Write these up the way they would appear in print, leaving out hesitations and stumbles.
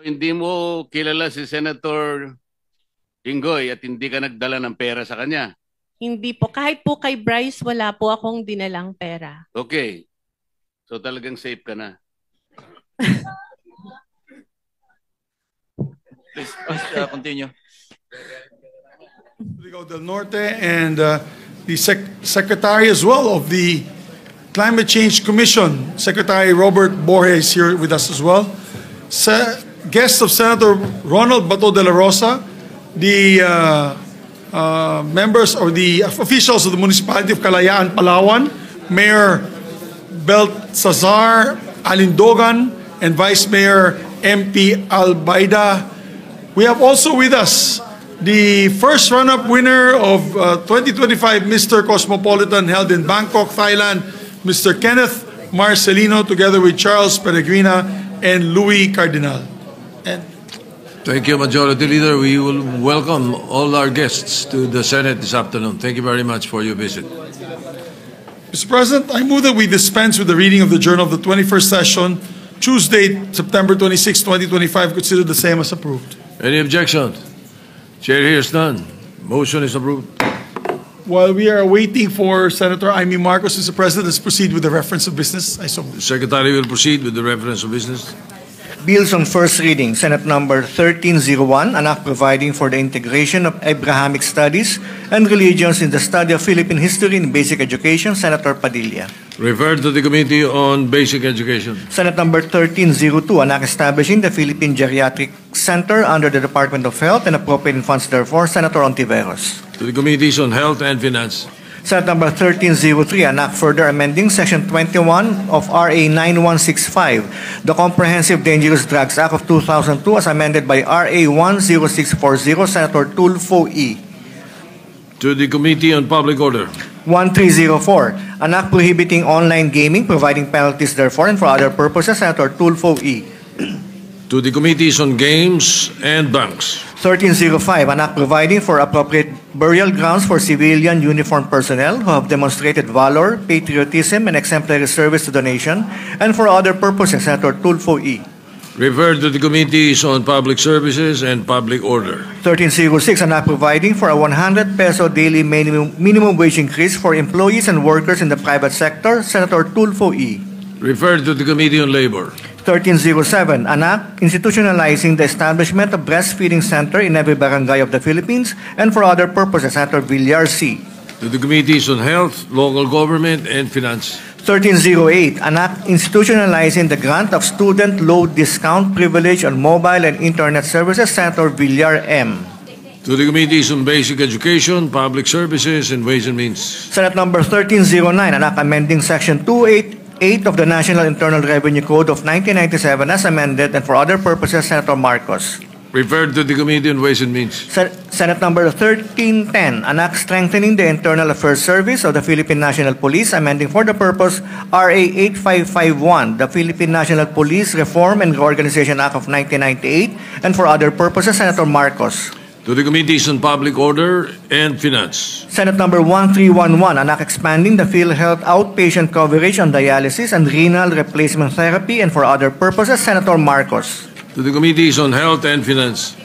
Hindi mo kilala si Senator Jinggoy at hindi ka nagdala ng pera sa kanya. Hindi po. Kahit po kay Bryce, wala po akong dinalang pera. Okay. So talagang safe ka na. Please continue. Rodrigo del Norte and the Secretary as well of the Climate Change Commission, Secretary Robert Borges, here with us as well. Guests of Senator Ronald Bato de la Rosa, the members or the officials of the Municipality of Kalayaan, Palawan, Mayor Beltzazar Alindogan, and Vice Mayor MP Albaida. We have also with us the first run-up winner of 2025 Mr. Cosmopolitan held in Bangkok, Thailand, Mr. Kenneth Marcelino, together with Charles Peregrina and Louis Cardinal. Thank you, Majority Leader. We will welcome all our guests to the Senate this afternoon. Thank you very much for your visit. Mr. President, I move that we dispense with the reading of the Journal of the 21st session, Tuesday, September 26, 2025, considered the same as approved. Any objections? Chair hears none. Motion is approved. While we are waiting for Senator Amy Marcos, Mr. President, let's proceed with the reference of business. I so move. The Secretary will proceed with the reference of business. Bills on first reading, Senate number 1301, an act providing for the integration of Abrahamic studies and religions in the study of Philippine history in basic education, Senator Padilla. Referred to the Committee on Basic Education. Senate number 1302, an act establishing the Philippine Geriatric Center under the Department of Health and appropriating funds therefore, Senator Ontiveros. To the Committees on Health and Finance. Senate number 1303, an act further amending Section 21 of RA 9165, the Comprehensive Dangerous Drugs Act of 2002 as amended by RA 10640, Senator Tulfo E. To the Committee on Public Order. 1304, an act prohibiting online gaming, providing penalties therefore and for other purposes, Senator Tulfo E. To the Committees on Games and Banks. 1305, an act providing for appropriate burial grounds for civilian uniformed personnel who have demonstrated valor, patriotism, and exemplary service to the nation, and for other purposes, Senator Tulfo E. Referred to the Committees on Public Services and Public Order. 1306, an act providing for a 100 peso daily minimum wage increase for employees and workers in the private sector, Senator Tulfo E. Referred to the Committee on Labor. 1307, an act institutionalizing the establishment of breastfeeding center in every barangay of the Philippines and for other purposes, Senator Villar C. To the Committees on Health, Local Government, and Finance. 1308, an act institutionalizing the grant of student load discount privilege on mobile and internet services, Senator Villar M. To the Committees on Basic Education, Public Services, and Ways and Means. Senate number 1309, an act amending Section 288 of the National Internal Revenue Code of 1997 as amended and for other purposes, Senator Marcos. Referred to the Committee on Ways and Means. Senate number 1310, an act strengthening the Internal Affairs Service of the Philippine National Police, amending for the purpose RA 8551, the Philippine National Police Reform and Reorganization Act of 1998, and for other purposes, Senator Marcos. To the Committees on Public Order and Finance. Senate number 1311, an act expanding the PhilHealth outpatient coverage on dialysis and renal replacement therapy, and for other purposes, Senator Marcos. To the Committees on Health and Finance.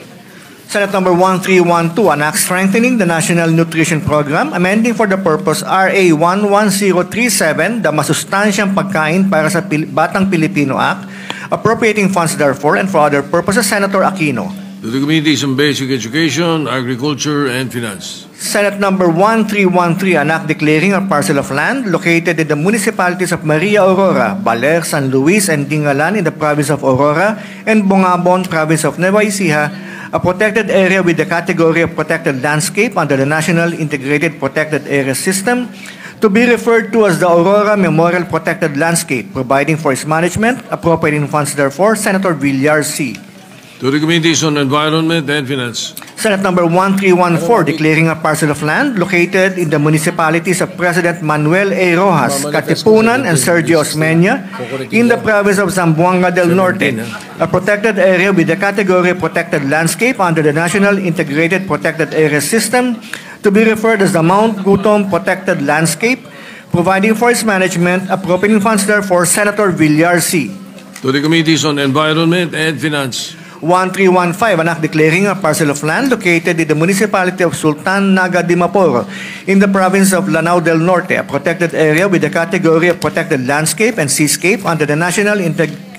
Senate number 1312, an act strengthening the National Nutrition Program, amending for the purpose RA 11037, the Masustansyang Pagkain para sa Batang Pilipino Act, appropriating funds therefore and for other purposes, Senator Aquino. To the Committees on Basic Education, Agriculture, and Finance. Senate number 1313, an act declaring a parcel of land located in the municipalities of Maria Aurora, Baler, San Luis, and Dingalan in the province of Aurora, and Bongabon, province of Nueva Ecija, a protected area with the category of protected landscape under the National Integrated Protected Area System, to be referred to as the Aurora Memorial Protected Landscape, providing for its management, appropriating funds therefore, Senator Villar C. To the Committees on Environment and Finance. Senate number 1314, declaring a parcel of land located in the municipalities of President Manuel A. Rojas, Katipunan, and Sergio Osmeña in the province of Zamboanga del Norte, a protected area with the category protected landscape under the National Integrated Protected Area System, to be referred as the Mount Gutom Protected Landscape, providing for its management, appropriating funds therefore, Senator Villar C. To the Committees on Environment and Finance. 1315, an act declaring a parcel of land located in the municipality of Sultan Naga Dimapur in the province of Lanao del Norte, a protected area with the category of protected landscape and seascape under the National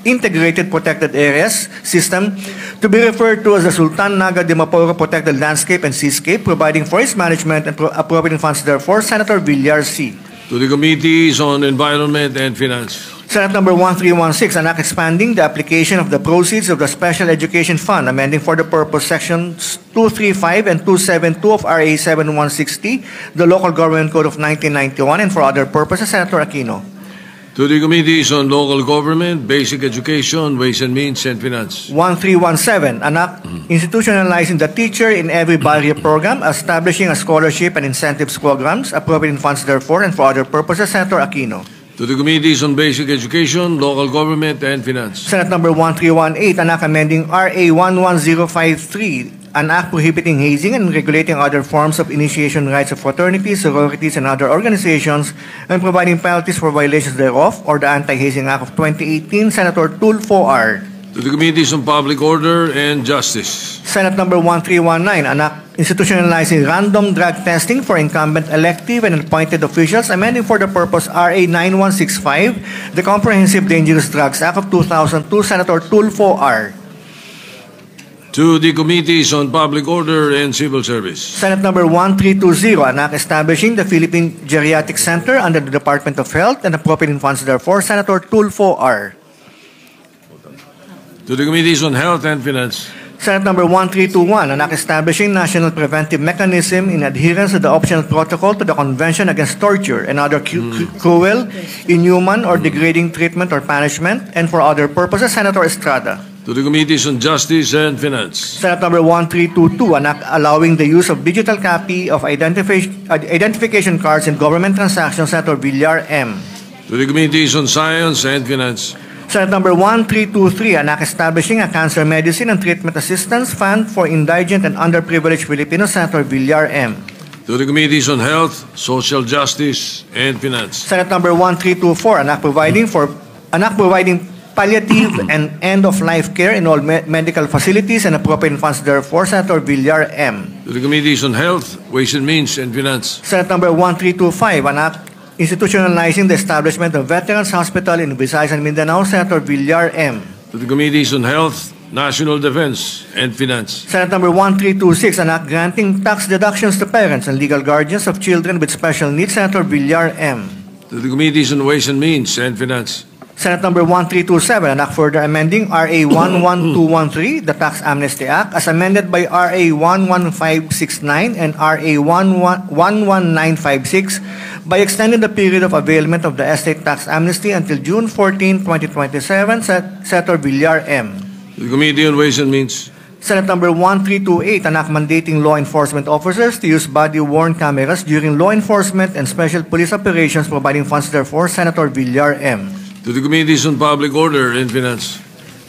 Integrated Protected Areas System, to be referred to as the Sultan Naga Dimapur Protected Landscape and Seascape, providing for its management and appropriating funds therefore. Senator Villar C. To the Committees on Environment and Finance. Senate Number 1316, an act expanding the application of the proceeds of the Special Education Fund, amending for the purpose Sections 235 and 272 of RA 7160, the Local Government Code of 1991, and for other purposes. Senator Aquino. To the Committees on Local Government, Basic Education, Ways and Means, and Finance. 1317, an act institutionalizing the Teacher in Every Barrio program, establishing a scholarship and incentives programs, appropriating funds therefore, and for other purposes. Senator Aquino. To the Committees on Basic Education, Local Government, and Finance. Senate Number 1318, an act amending RA 11053, an act prohibiting hazing and regulating other forms of initiation rights of fraternities, sororities, and other organizations, and providing penalties for violations thereof, or the Anti-Hazing Act of 2018. Senator Tulfo R. To the Committees on Public Order and Justice. Senate Number 1319, an act institutionalizing random drug testing for incumbent elective and appointed officials, amending for the purpose RA 9165, the Comprehensive Dangerous Drugs Act of 2002. Senator Tulfo R. To the Committees on Public Order and Civil Service. Senate Number 1320, an act establishing the Philippine Geriatric Center under the Department of Health and appropriating funds therefore. Senator Tulfo R. To the Committees on Health and Finance. Senate Number 1321, an act establishing national preventive mechanism in adherence to the optional protocol to the Convention Against Torture and other cruel, inhuman, or degrading treatment or punishment, and for other purposes. Senator Estrada. To the Committees on Justice and Finance. Senate Number 1322, an act allowing the use of digital copy of identification cards in government transactions. Senator Villar M. To the Committees on Science and Finance. Senate Number 1323, an act establishing a cancer medicine and treatment assistance fund for indigent and underprivileged Filipinos. Senator Villar M. To the Committees on Health, Social Justice, and Finance. Senate Number 1324, an act providing palliative and end-of-life care in all medical facilities and appropriating funds therefore. Senator Villar M. To the Committees on Health, Ways and Means, and Finance. Senate Number 1325, an act institutionalizing the establishment of Veterans Hospital in Visayas and Mindanao. Senator Villar M. To the Committees on Health, National Defense, and Finance. Senate Number 1326, an act granting tax deductions to parents and legal guardians of children with special needs. Senator Villar M. To the Committees on Ways and Means, and Finance. Senate Number 1327, an act further amending RA 11213, the Tax Amnesty Act, as amended by RA 11569 and RA 11956, by extending the period of availment of the estate tax amnesty until June 14, 2027. Senator Villar M. To the Committee on Ways and Means. Senate Number 1328, an act mandating law enforcement officers to use body-worn cameras during law enforcement and special police operations, providing funds therefore. Senator Villar M. To the Committees on Public Order and Finance.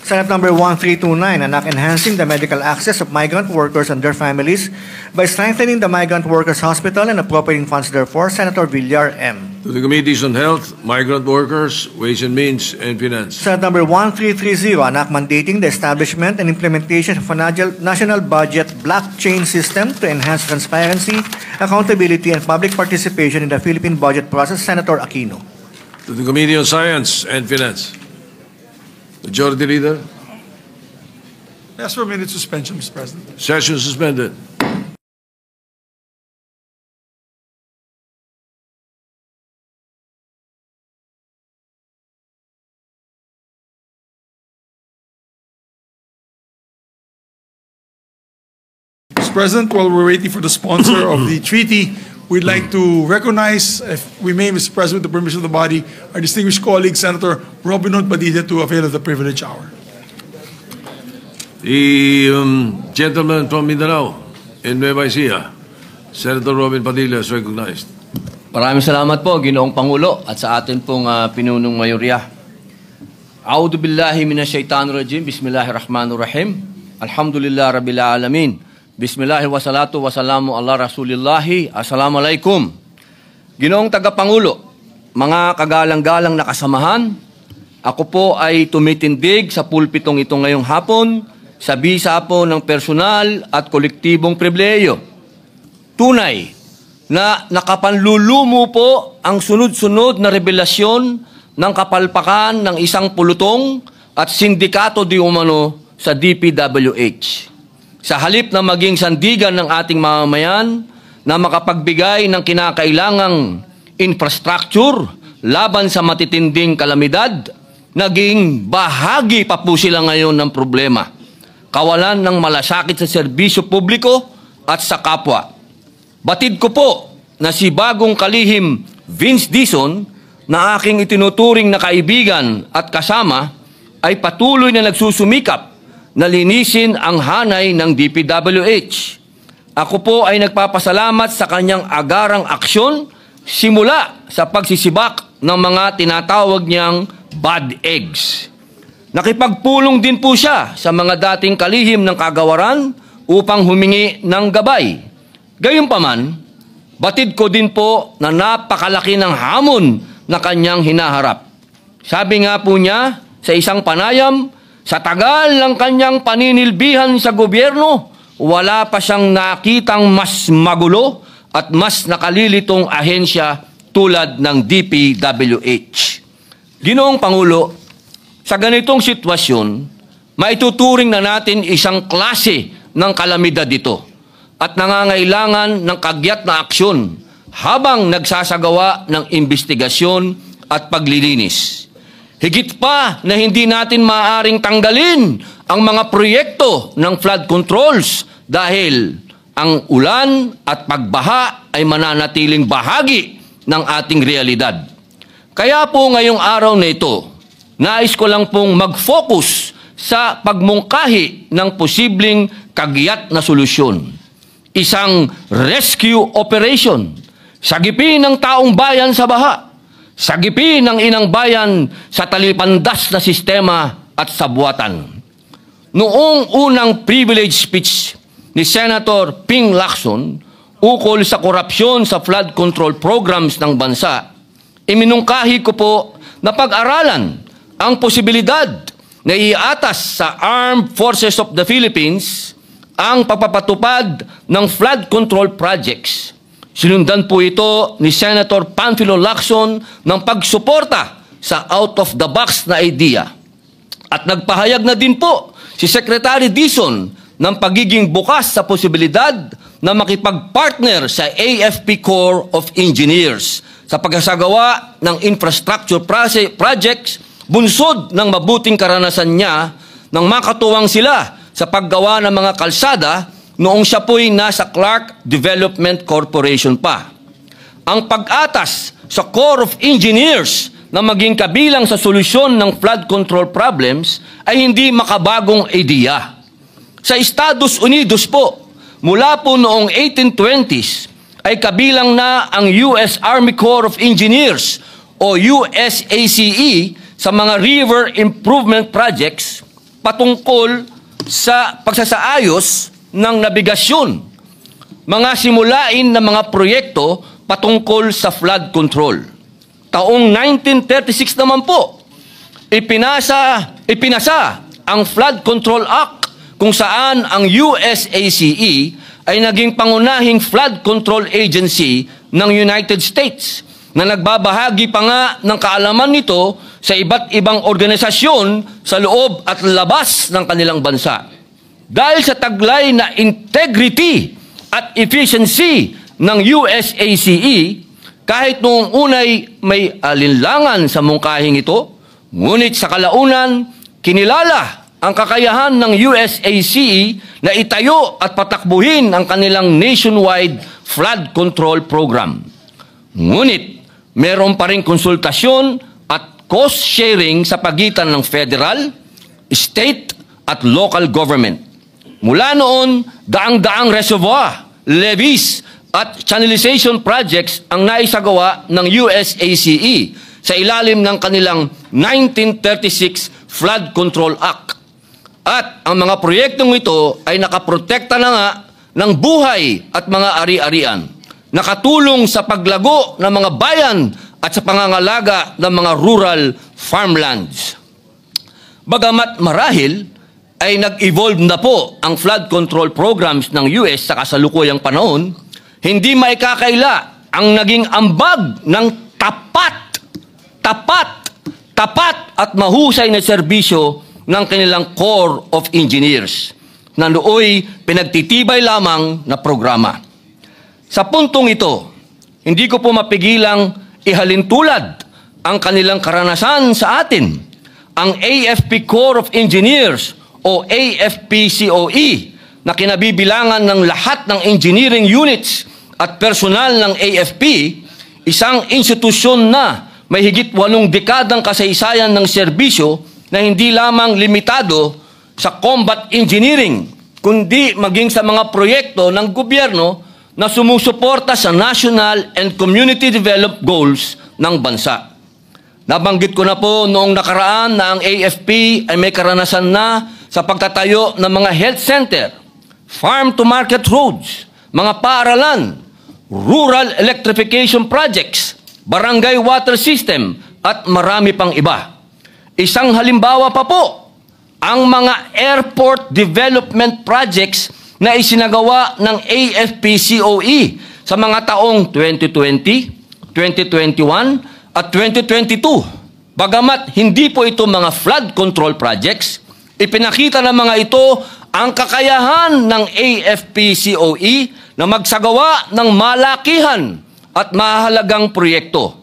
Senate Number 1329, an act enhancing the medical access of migrant workers and their families by strengthening the Migrant Workers Hospital and appropriating funds therefore. Senator Villar M. To the Committees on Health, Migrant Workers, Ways and Means, and Finance. Senate Number 1330, an act mandating the establishment and implementation of a national budget blockchain system to enhance transparency, accountability, and public participation in the Philippine budget process. Senator Aquino. To the Committee on Science and Finance. Majority Leader. Ask for a minute suspension, Mr. President. Session suspended. Mr. President, while we're waiting for the sponsor of the treaty, we'd like to recognize, if we may, Mr. President, with the permission of the body, our distinguished colleague, Senator Robin Hood Padilla, to avail of the privilege hour. The gentleman from Mindanao in Nueva Ecija, Senator Robin Padilla, is recognized. Maraming salamat po, Ginoong Pangulo, at sa atin pong pinunong mayorya. A'udhu billahi minasyaitanir rajim. Bismillahirrahmanirrahim. Alhamdulillah rabbil alamin. Bismillah wa salatu wa salamu ala rasulillahi. Assalamualaikum. Ginoong Tagapangulo, mga kagalang-galang na kasamahan, ako po ay tumitindig sa pulpitong ito ngayong hapon sa bisa po ng personal at kolektibong pribilehiyo. Tunay na nakapanlulumo po ang sunod-sunod na revelasyon ng kapalpakan ng isang pulutong at sindikato di umano sa DPWH. Sa halip na maging sandigan ng ating mamamayan na makapagbigay ng kinakailangang infrastructure laban sa matitinding kalamidad, naging bahagi pa po sila ngayon ng problema. Kawalan ng malasakit sa serbisyo publiko at sa kapwa. Batid ko po na si bagong kalihim Vince Dizon na aking itinuturing na kaibigan at kasama ay patuloy na nagsusumikap na linisin ang hanay ng DPWH. Ako po ay nagpapasalamat sa kanyang agarang aksyon simula sa pagsisibak ng mga tinatawag niyang bad eggs. Nakipagpulong din po siya sa mga dating kalihim ng kagawaran upang humingi ng gabay. Gayunpaman, batid ko din po na napakalaki ng hamon na kanyang hinaharap. Sabi nga po niya sa isang panayam, sa tagal ng kanyang paninilbihan sa gobyerno, wala pa siyang nakitang mas magulo at mas nakalilitong ahensya tulad ng DPWH. Ginoong Pangulo, sa ganitong sitwasyon, maituturing na natin isang klase ng kalamidad ito at nangangailangan ng kagyat na aksyon habang nagsasagawa ng investigasyon at paglilinis. Higit pa na hindi natin maaaring tanggalin ang mga proyekto ng flood controls dahil ang ulan at pagbaha ay mananatiling bahagi ng ating realidad. Kaya po ngayong araw na ito, nais ko lang pong mag-focus sa pagmungkahi ng posibleng kagyat na solusyon. Isang rescue operation, sagipin ng taong bayan sa baha, sagipin ng inang bayan sa talipandas na sistema at sabuatan. Noong unang privilege speech ni Senator Ping Lacson ukol sa korupsyon sa flood control programs ng bansa, iminungkahi ko po na pag-aralan ang posibilidad na iatas sa Armed Forces of the Philippines ang pagpapatupad ng flood control projects. Sinundan po ito ni Senator Panfilo Lacson ng pagsuporta sa out-of-the-box na idea. At nagpahayag na din po si Secretary Dizon ng pagiging bukas sa posibilidad na makipag-partner sa AFP Corps of Engineers sa pagsasagawa ng infrastructure projects bunsod ng mabuting karanasan niya nang makatuwang sila sa paggawa ng mga kalsada noong siya po'y nasa Clark Development Corporation pa. Ang pag-atas sa Corps of Engineers na maging kabilang sa solusyon ng flood control problems ay hindi makabagong ideya. Sa Estados Unidos po, mula po noong 1820s, ay kabilang na ang US Army Corps of Engineers o USACE sa mga river improvement projects patungkol sa pagsasaayos ng nabigasyon, mga simulain na mga proyekto patungkol sa flood control. Taong 1936 naman po, ipinasa ang Flood Control Act kung saan ang USACE ay naging pangunahing flood control agency ng United States na nagbabahagi pa nga ng kaalaman nito sa iba't ibang organisasyon sa loob at labas ng kanilang bansa. Dahil sa taglay na integrity at efficiency ng USACE, kahit noong unay may alinlangan sa mungkahing ito, ngunit sa kalaunan, kinilala ang kakayahan ng USACE na itayo at patakbuhin ang kanilang nationwide flood control program. Ngunit, meron pa rin konsultasyon at cost sharing sa pagitan ng federal, state at local government. Mula noon, daang-daang reservoir, levees at channelization projects ang naisagawa ng USACE sa ilalim ng kanilang 1936 Flood Control Act. At ang mga proyektong ito ay nakaprotekta na nga ng buhay at mga ari-arian, nakatulong sa paglago ng mga bayan at sa pangangalaga ng mga rural farmlands. Bagamat marahil ay nag-evolve na po ang flood control programs ng US sa kasalukuyang panahon, hindi maikakaila ang naging ambag ng tapat at mahusay na serbisyo ng kanilang Corps of Engineers na nooy pinagtitibay lamang na programa. Sa puntong ito, hindi ko po mapigilang ihalintulad ang kanilang karanasan sa atin. Ang AFP Corps of Engineers o AFP-COE na kinabibilangan ng lahat ng engineering units at personal ng AFP, isang institusyon na may higit 8 dekadang kasaysayan ng serbisyo na hindi lamang limitado sa combat engineering, kundi maging sa mga proyekto ng gobyerno na sumusuporta sa national and community development goals ng bansa. Nabanggit ko na po noong nakaraan na ang AFP ay may karanasan na sa pagtatayo ng mga health center, farm-to-market roads, mga paaralan, rural electrification projects, barangay water system, at marami pang iba. Isang halimbawa pa po, ang mga airport development projects na isinagawa ng AFP-COE sa mga taong 2020, 2021, at 2022. Bagamat hindi po ito mga flood control projects, ipinakita ng mga ito ang kakayahan ng AFP-COE na magsagawa ng malakihan at mahalagang proyekto.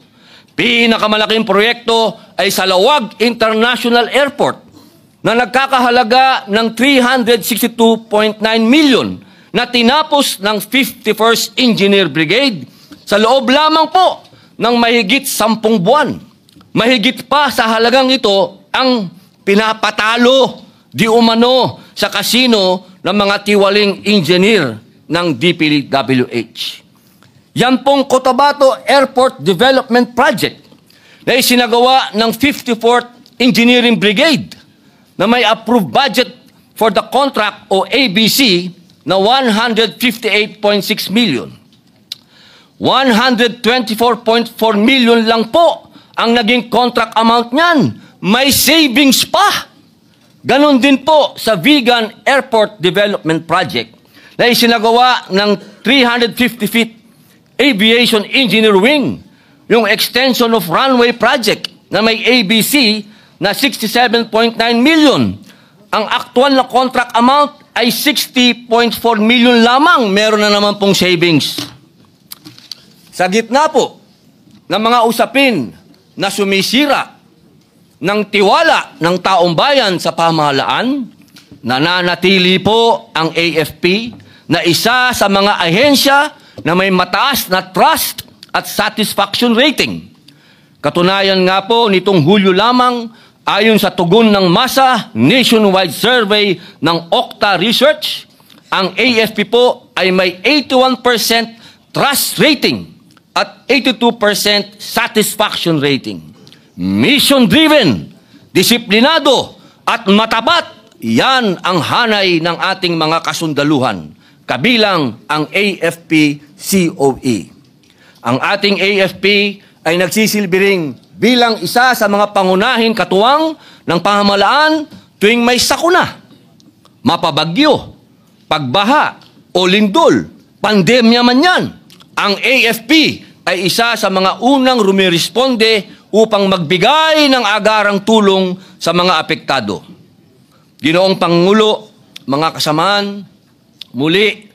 Pinakamalaking proyekto ay sa Lawag International Airport na nagkakahalaga ng 362.9 million na tinapos ng 51st Engineer Brigade sa loob lamang po ng mahigit 10 buwan. Mahigit pa sa halagang ito ang pinapatalo di umano sa kasino ng mga tiwaling engineer ng DPWH. Yan pong Cotabato Airport Development Project na isinagawa ng 54th Engineering Brigade na may approved budget for the contract o ABC na 158.6 million. 124.4 million lang po ang naging contract amount niyan. May savings pa. Ganon din po sa Vigan Airport Development Project na isinagawa ng 350 feet Aviation Engineer Wing, yung extension of runway project na may ABC na 67.9 million. Ang aktual na contract amount ay 60.4 million lamang. Meron na naman pong savings. Sa gitna po ng mga usapin na sumisira ng tiwala ng taong bayan sa pamahalaan, nananatili po ang AFP na isa sa mga ahensya na may mataas na trust at satisfaction rating. Katunayan nga po nitong Hulyo lamang, ayon sa tugon ng masa nationwide survey ng Okta Research, ang AFP po ay may 81% trust rating at 82% satisfaction rating. Mission-driven, disiplinado, at matapat, yan ang hanay ng ating mga kasundaluhan, kabilang ang AFP-COE. Ang ating AFP ay nagsisilbing bilang isa sa mga pangunahing katuwang ng pamahalaan tuwing may sakuna, mapabagyo, pagbaha, o lindol, pandemya man yan. Ang AFP ay isa sa mga unang rumiresponde upang magbigay ng agarang tulong sa mga apektado. Ginoong Pangulo, mga kasamaan, muli,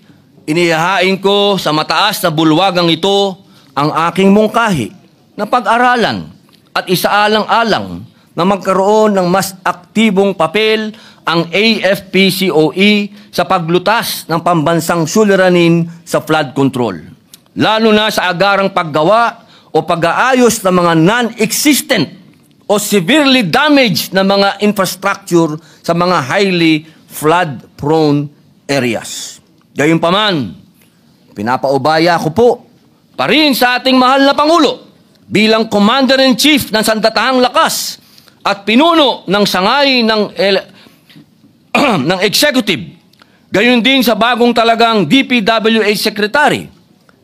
inihahain ko sa mataas na bulwagang ito ang aking mungkahi na pag-aralan at isaalang-alang na magkaroon ng mas aktibong papel ang AFP-COE sa paglutas ng pambansang suliranin sa flood control, lalo na sa agarang paggawa o pag-aayos ng mga non-existent o severely damaged na mga infrastructure sa mga highly flood-prone areas. Gayunpaman, pinapaubaya ko po pa rin sa ating mahal na Pangulo bilang Commander-in-Chief ng Sandatahang Lakas at pinuno ng sangay ng Executive, gayon din sa bagong talagang DPWH Secretary,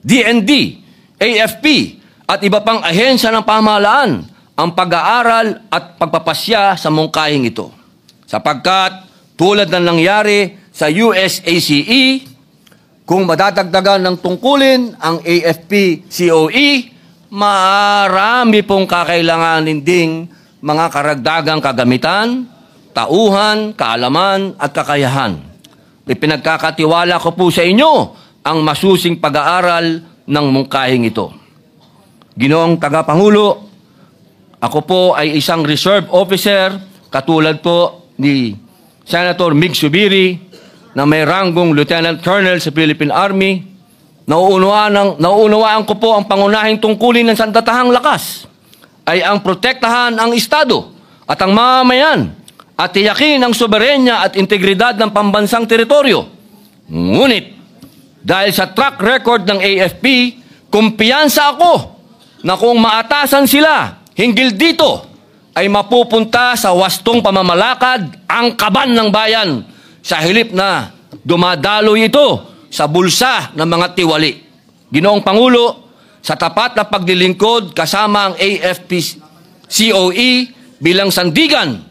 DND, AFP, at iba pang ahensya ng pamahalaan ang pag-aaral at pagpapasya sa mungkahing ito. Sapagkat tulad ng nangyari sa USACE, kung madadagdagan ng tungkulin ang AFP-COE, marami pong kakailanganin ding mga karagdagang kagamitan, tauhan, kaalaman at kakayahan. Ipinagkakatiwala ko po sa inyo ang masusing pag-aaral ng mungkahing ito. Ginoong Tagapangulo, ako po ay isang reserve officer katulad po ni Senator Mig Subiri na may ranggong Lieutenant Colonel sa Philippine Army. Nauunawaan ko po ang pangunahing tungkulin ng sandatahang lakas ay ang protektahan ang Estado at ang mamamayan at tiyakin ang soberenya at integridad ng pambansang teritoryo. Ngunit, dahil sa track record ng AFP, kumpiyansa ako na kung maatasan sila hinggil dito, ay mapupunta sa wastong pamamalakad ang kaban ng bayan sa hilip na dumadaloy ito sa bulsa ng mga tiwali. Ginoong Pangulo, sa tapat na paglilingkod kasama ang AFP-COE bilang sandigan,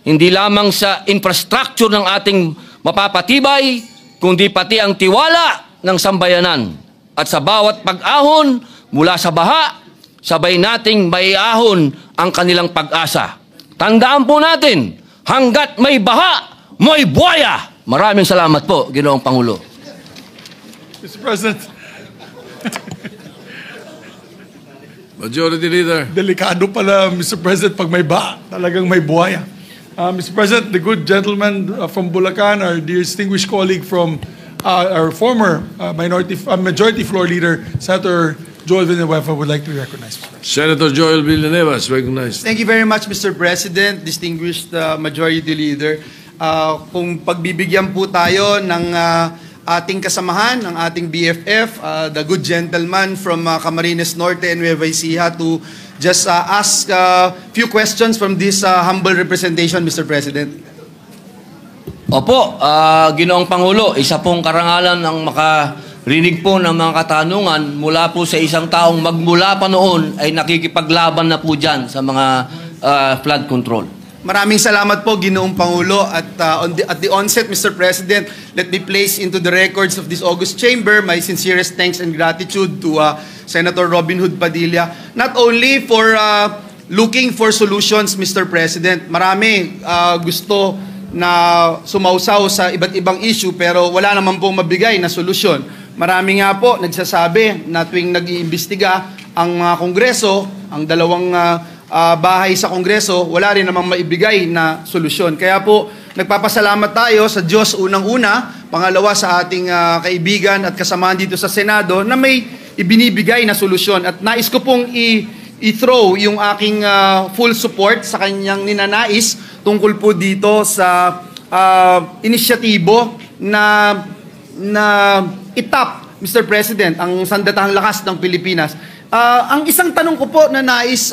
hindi lamang sa infrastructure ng ating mapapatibay, kundi pati ang tiwala ng sambayanan. At sa bawat pag-ahon mula sa baha, sabay nating maiahon ang kanilang pag-asa. Tandaan po natin, hanggat may baha, may buhaya. Maraming salamat po, Ginoong Pangulo. Mr. President, Majority Leader. delikado pala, Mr. President, pag may ba, talagang may buhaya. Mr. President, the good gentleman from Bulacan, our dear distinguished colleague from our former majority floor leader, Senator Joel Villanueva, would like to recognize. Senator Joel Villanueva is recognized. Thank you very much, Mr. President, distinguished Majority Leader. Kung pagbibigyan po tayo ng ating kasamahan, ng ating BFF, the good gentleman from Camarines Norte and Nueva Ecija to just ask a few questions from this humble representation, Mr. President. Opo, Ginoong Pangulo, isa pong karangalan ang makarinig po ng mga katanungan mula po sa isang taong magmula pa noon ay nakikipaglaban na po dyan sa mga flood control. Maraming salamat po, Ginoong Pangulo. At at the onset, Mr. President, let me place into the records of this august chamber my sincerest thanks and gratitude to Senator Robin Hood Padilla, not only for looking for solutions, Mr. President. Marami gusto na sumausaw sa iba't ibang issue pero wala naman pong mabigay na solusyon. Marami nga po nagsasabi na tuwing nag-iimbestiga ang Kongreso, ang dalawang bahay sa Kongreso, wala rin namang maibigay na solusyon. Kaya po, nagpapasalamat tayo sa Diyos unang-una, pangalawa sa ating kaibigan at kasamahan dito sa Senado na may ibinibigay na solusyon. At nais ko pong i-throw yung aking full support sa kanyang ninanais tungkol po dito sa inisyatibo na itap, Mr. President, ang sandatahang lakas ng Pilipinas. Ang isang tanong ko po na nais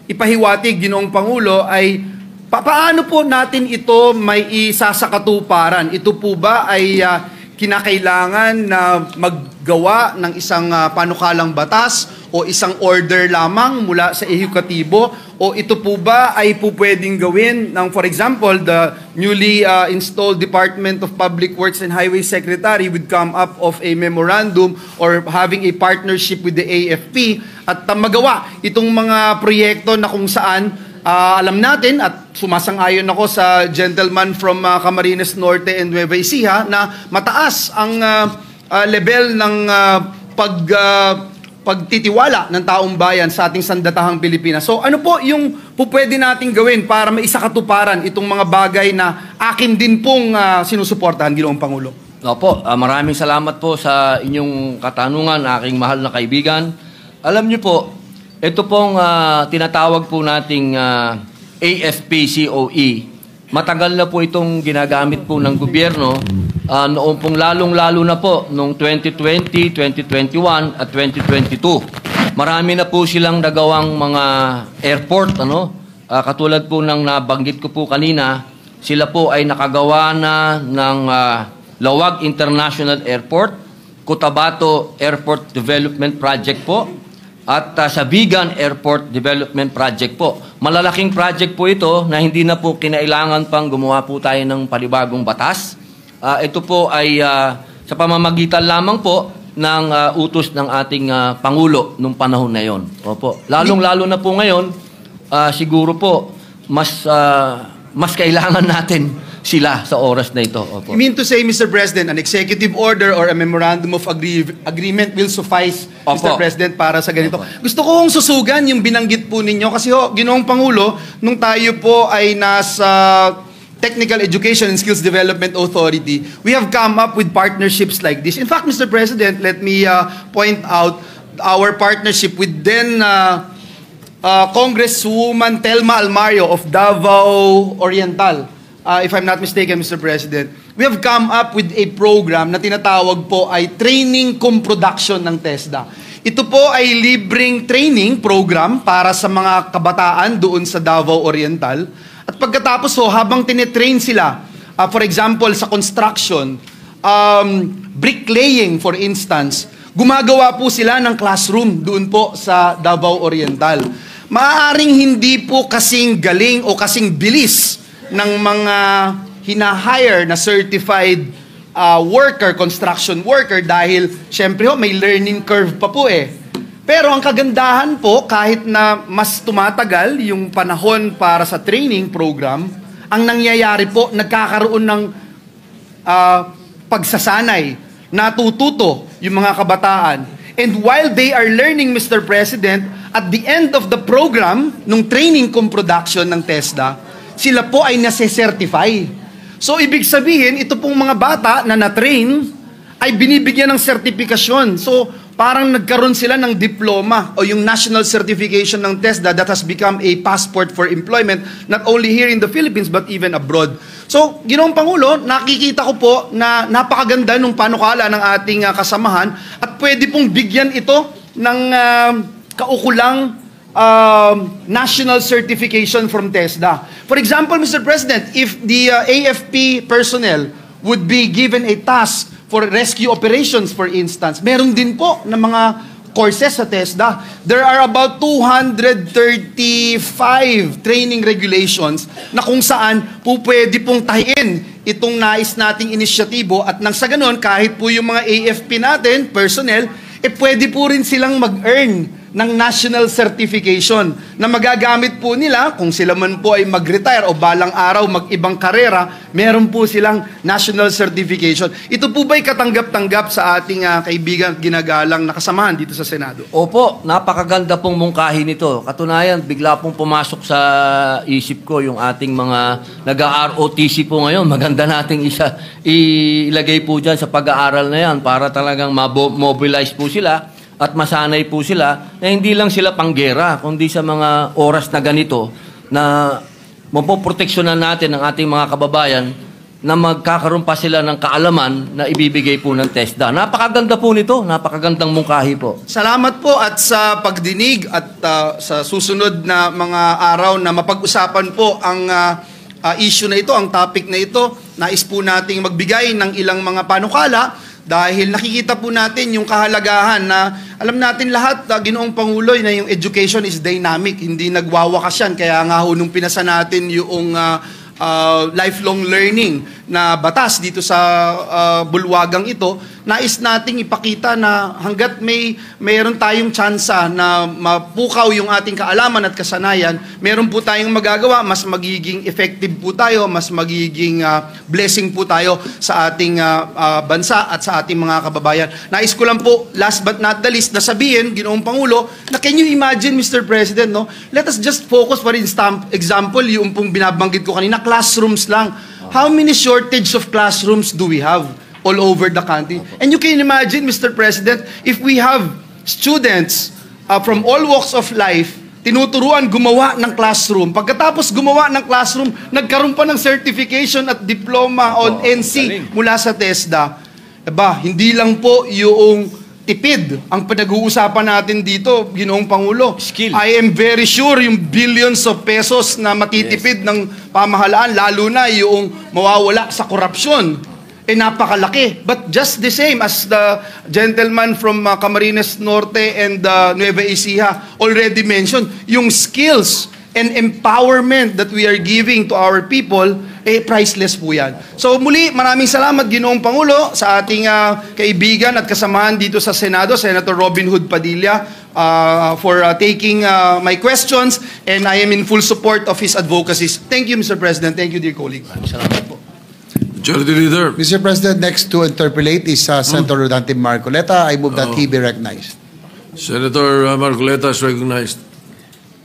ipahiwatig, Ginoong Pangulo, ay paano po natin ito may isasakatuparan? Ito po ba ay kinakailangan na maggawa ng isang panukalang batas o isang order lamang mula sa ehekutibo? O ito po ba ay po pwedeng gawin ng, for example, the newly installed Department of Public Works and Highway Secretary would come up of a memorandum or having a partnership with the AFP at magawa itong mga proyekto na kung saan alam natin at sumasang-ayon ako sa gentleman from Camarines Norte and Nueva Ecija na mataas ang level ng pagtitiwala ng taong bayan sa ating sandatahang Pilipinas. So ano po yung pwede nating gawin para maisakatuparan itong mga bagay na akin din pong sinusuportahan, Ginoong Pangulo? Opo, maraming salamat po sa inyong katanungan, aking mahal na kaibigan. Alam niyo po, ito pong tinatawag po nating AFP-COE. Matagal na po itong ginagamit po ng gobyerno. Noong pong lalong-lalo na po, noong 2020, 2021 at 2022. Marami na po silang nagawang mga airport, katulad po ng nabanggit ko po kanina, sila po ay nakagawa na ng Lawag International Airport, Cotabato Airport Development Project po, at sa Vigan Airport Development Project po. Malalaking project po ito na hindi na po kinailangan pang gumawa po tayo ng panibagong batas. Ito po ay sa pamamagitan lamang po ng utos ng ating Pangulo nung panahon na yon. Opo. Lalong-lalo na po ngayon, siguro po mas kailangan natin sila sa oras na ito. Opo. You mean to say, Mr. President, an executive order or a memorandum of agreement will suffice, Opo. Mr. President, para sa ganito? Gusto ko hong susugan yung binanggit po ninyo kasi Ginoong Pangulo, nung tayo po ay nasa Technical Education and Skills Development Authority, we have come up with partnerships like this. In fact, Mr. President, let me point out our partnership with then Congresswoman Telma Almario of Davao Oriental. If I'm not mistaken, Mr. President, we have come up with a program na tinatawag po ay Training Cum Production ng TESDA. Ito po ay libreng training program para sa mga kabataan doon sa Davao Oriental. At pagkatapos habang tinetrain sila, for example, sa construction, bricklaying for instance, gumagawa po sila ng classroom doon po sa Davao Oriental. Maaaring hindi po kasing galing o kasing bilis ng mga hina-hire na certified construction worker dahil syempre may learning curve pa po eh. Pero ang kagandahan po, kahit na mas tumatagal yung panahon para sa training program, ang nangyayari po, nagkakaroon ng pagsasanay, natututo yung mga kabataan. And while they are learning, Mr. President, at the end of the program, nung training cum production ng TESDA, sila po ay nase-certify. So, ibig sabihin, ito pong mga bata na na-train ay binibigyan ng sertifikasyon. So, parang nagkaroon sila ng diploma o yung national certification ng TESDA that has become a passport for employment not only here in the Philippines but even abroad. So, Ginoong Pangulo, nakikita ko po na napakaganda nung panukala ng ating kasamahan at pwede pong bigyan ito ng kaukulang national certification from TESDA. For example, Mr. President, if the AFP personnel would be given a task for rescue operations, for instance, meron din po ng mga courses sa TESDA. There are about 235 training regulations na kung saan po pwede pong tahiin itong nais nating inisyatibo at nang sa ganun, kahit po yung mga AFP natin, personnel, pwede po rin silang mag-earn ng national certification na magagamit po nila kung sila man po ay mag-retire o balang araw mag-ibang karera, meron po silang national certification. Ito po ba'y katanggap-tanggap sa ating kaibigan at ginagalang na kasamahan dito sa Senado? Opo, napakaganda pong mungkahi nito. Katunayan, bigla pong pumasok sa isip ko yung ating mga nag-ROTC po ngayon. Maganda nating ilagay po dyan sa pag-aaral na yan para talagang mobilize po sila at masanay po sila na hindi lang sila panggera, kundi sa mga oras na ganito na mapoproteksyonan natin ang ating mga kababayan na magkakaroon pa sila ng kaalaman na ibibigay po ng TESDA. Napakaganda po nito, napakagandang mungkahi po. Salamat po at sa pagdinig at sa susunod na mga araw na mapag-usapan po ang issue na ito, ang topic na ito. Nais po nating magbigay ng ilang mga panukala dahil nakikita po natin yung kahalagahan na alam natin lahat, Ginoong Pangulo, na yung education is dynamic, hindi nagwawakas yan. Kaya nga ho, nung pinasa natin yung lifelong learning na batas dito sa bulwagang ito, nais nating ipakita na hanggat mayroon tayong tsansa na mapukaw yung ating kaalaman at kasanayan, meron po tayong magagawa, mas magiging effective po tayo, mas magiging blessing po tayo sa ating bansa at sa ating mga kababayan. Nais ko lang po, last but not the least, na sabihin, Ginoong Pangulo, na can you imagine, Mr. President, no? Let us just focus, for example, yung pong binabanggit ko kanina, classrooms lang. How many shortage of classrooms do we have all over the country? And you can imagine, Mr. President, if we have students from all walks of life, tinuturuan gumawa ng classroom. Pagkatapos gumawa ng classroom, nagkaroon pa ng certification at diploma on NC mula sa TESDA. Diba, hindi lang po yung tipid ang pinag-uusapan natin dito, Ginoong Pangulo. Skill. I am very sure yung billions of pesos na matitipid ng pamahalaan, lalo na yung mawawala sa korupsyon. napakalaki. But just the same as the gentleman from Camarines Norte and Nueva Ecija already mentioned, yung skills and empowerment that we are giving to our people, priceless po yan. So muli, maraming salamat Ginoong Pangulo sa ating kaibigan at kasamahan dito sa Senado, Senator Robin Hood Padilla, for taking my questions, and I am in full support of his advocacies. Thank you, Mr. President. Thank you, dear colleague. Salamat po. Majority Leader. Mr. President, next to interpolate is Senator Rodante Marcoleta. I move that he be recognized. Senator Marcoleta is recognized.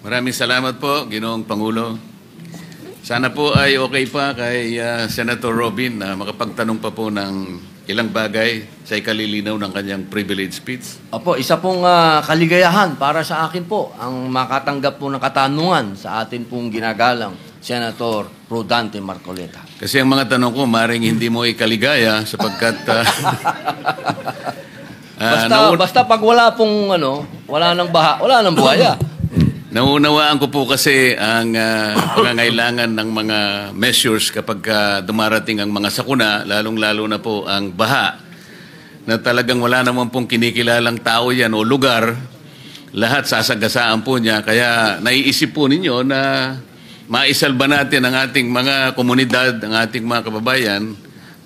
Maraming salamat po, Ginoong Pangulo. Sana po ay okay pa kay Senator Robin na makapagtanong pa po ng ilang bagay sa ikalilinaw ng kanyang privilege speech. Opo, isa pong kaligayahan para sa akin po ang makatanggap po ng katanungan sa atin pong ginagalang Senator Rodante Marcoleta. Kasi ang mga tanong ko, maring hindi mo ikaligaya sapagkat basta pag wala pong wala nang baha, wala nang buhaya. Naunawaan ko po kasi ang pangangailangan ng mga measures kapag dumarating ang mga sakuna, lalong-lalo na po ang baha, na talagang wala naman pong kinikilalang tao yan o lugar, lahat sasagasaan po niya. Kaya naiisip po ninyo na maisalba natin ang ating mga komunidad, ang ating mga kababayan,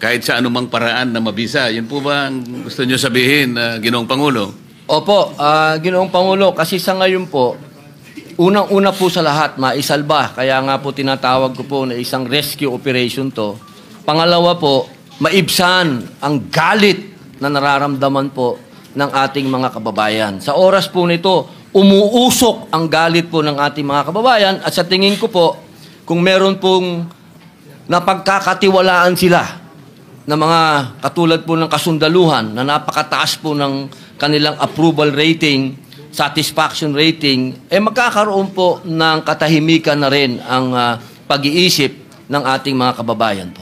kahit sa anumang paraan na mabisa. Yun po ba ang gusto nyo sabihin, Ginoong Pangulo? Opo, Ginoong Pangulo, kasi sa ngayon po, unang-una po sa lahat, maisalba. Kaya nga po tinatawag ko po na isang rescue operation to. Pangalawa po, maibsan ang galit na nararamdaman po ng ating mga kababayan. Sa oras po nito, umuusok ang galit po ng ating mga kababayan at sa tingin ko po, kung meron pong napagkakatiwalaan sila na mga katulad po ng kasundaluhan na napakataas po ng kanilang approval rating, satisfaction rating, magkakaroon po ng katahimikan na rin ang pag-iisip ng ating mga kababayan po.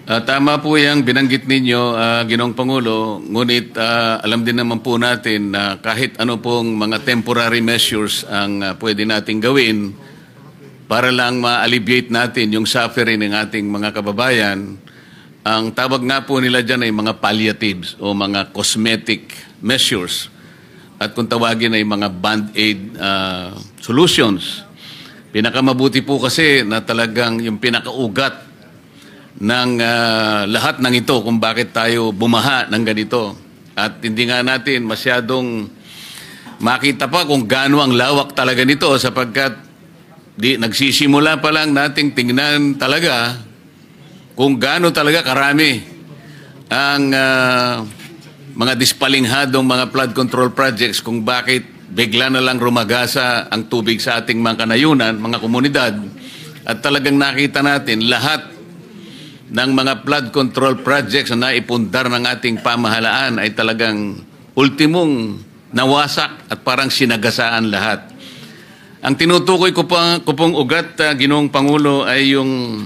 Tama po yung binanggit ninyo, Ginoong Pangulo, ngunit alam din naman po natin na kahit ano pong mga temporary measures ang pwede nating gawin para lang ma-alleviate natin yung suffering ng ating mga kababayan, ang tawag nga po nila dyan ay mga palliatives o mga cosmetic measures. At kung tawagin ay mga band-aid solutions. Pinakamabuti po kasi na talagang yung pinakaugat ng lahat ng ito kung bakit tayo bumaha ng ganito. At hindi nga natin masyadong makita pa kung gaano ang lawak talaga nito sapagkat nagsisimula pa lang nating tingnan talaga kung gaano talaga karami ang mga dispalinghadong mga flood control projects kung bakit bigla na lang rumagasa ang tubig sa ating mga kanayunan, mga komunidad. At talagang nakita natin lahat ng mga flood control projects na naipundar ng ating pamahalaan ay talagang ultimong nawasak at parang sinagasaan lahat. Ang tinutukoy ko pong ugat, Ginoong Pangulo, ay yung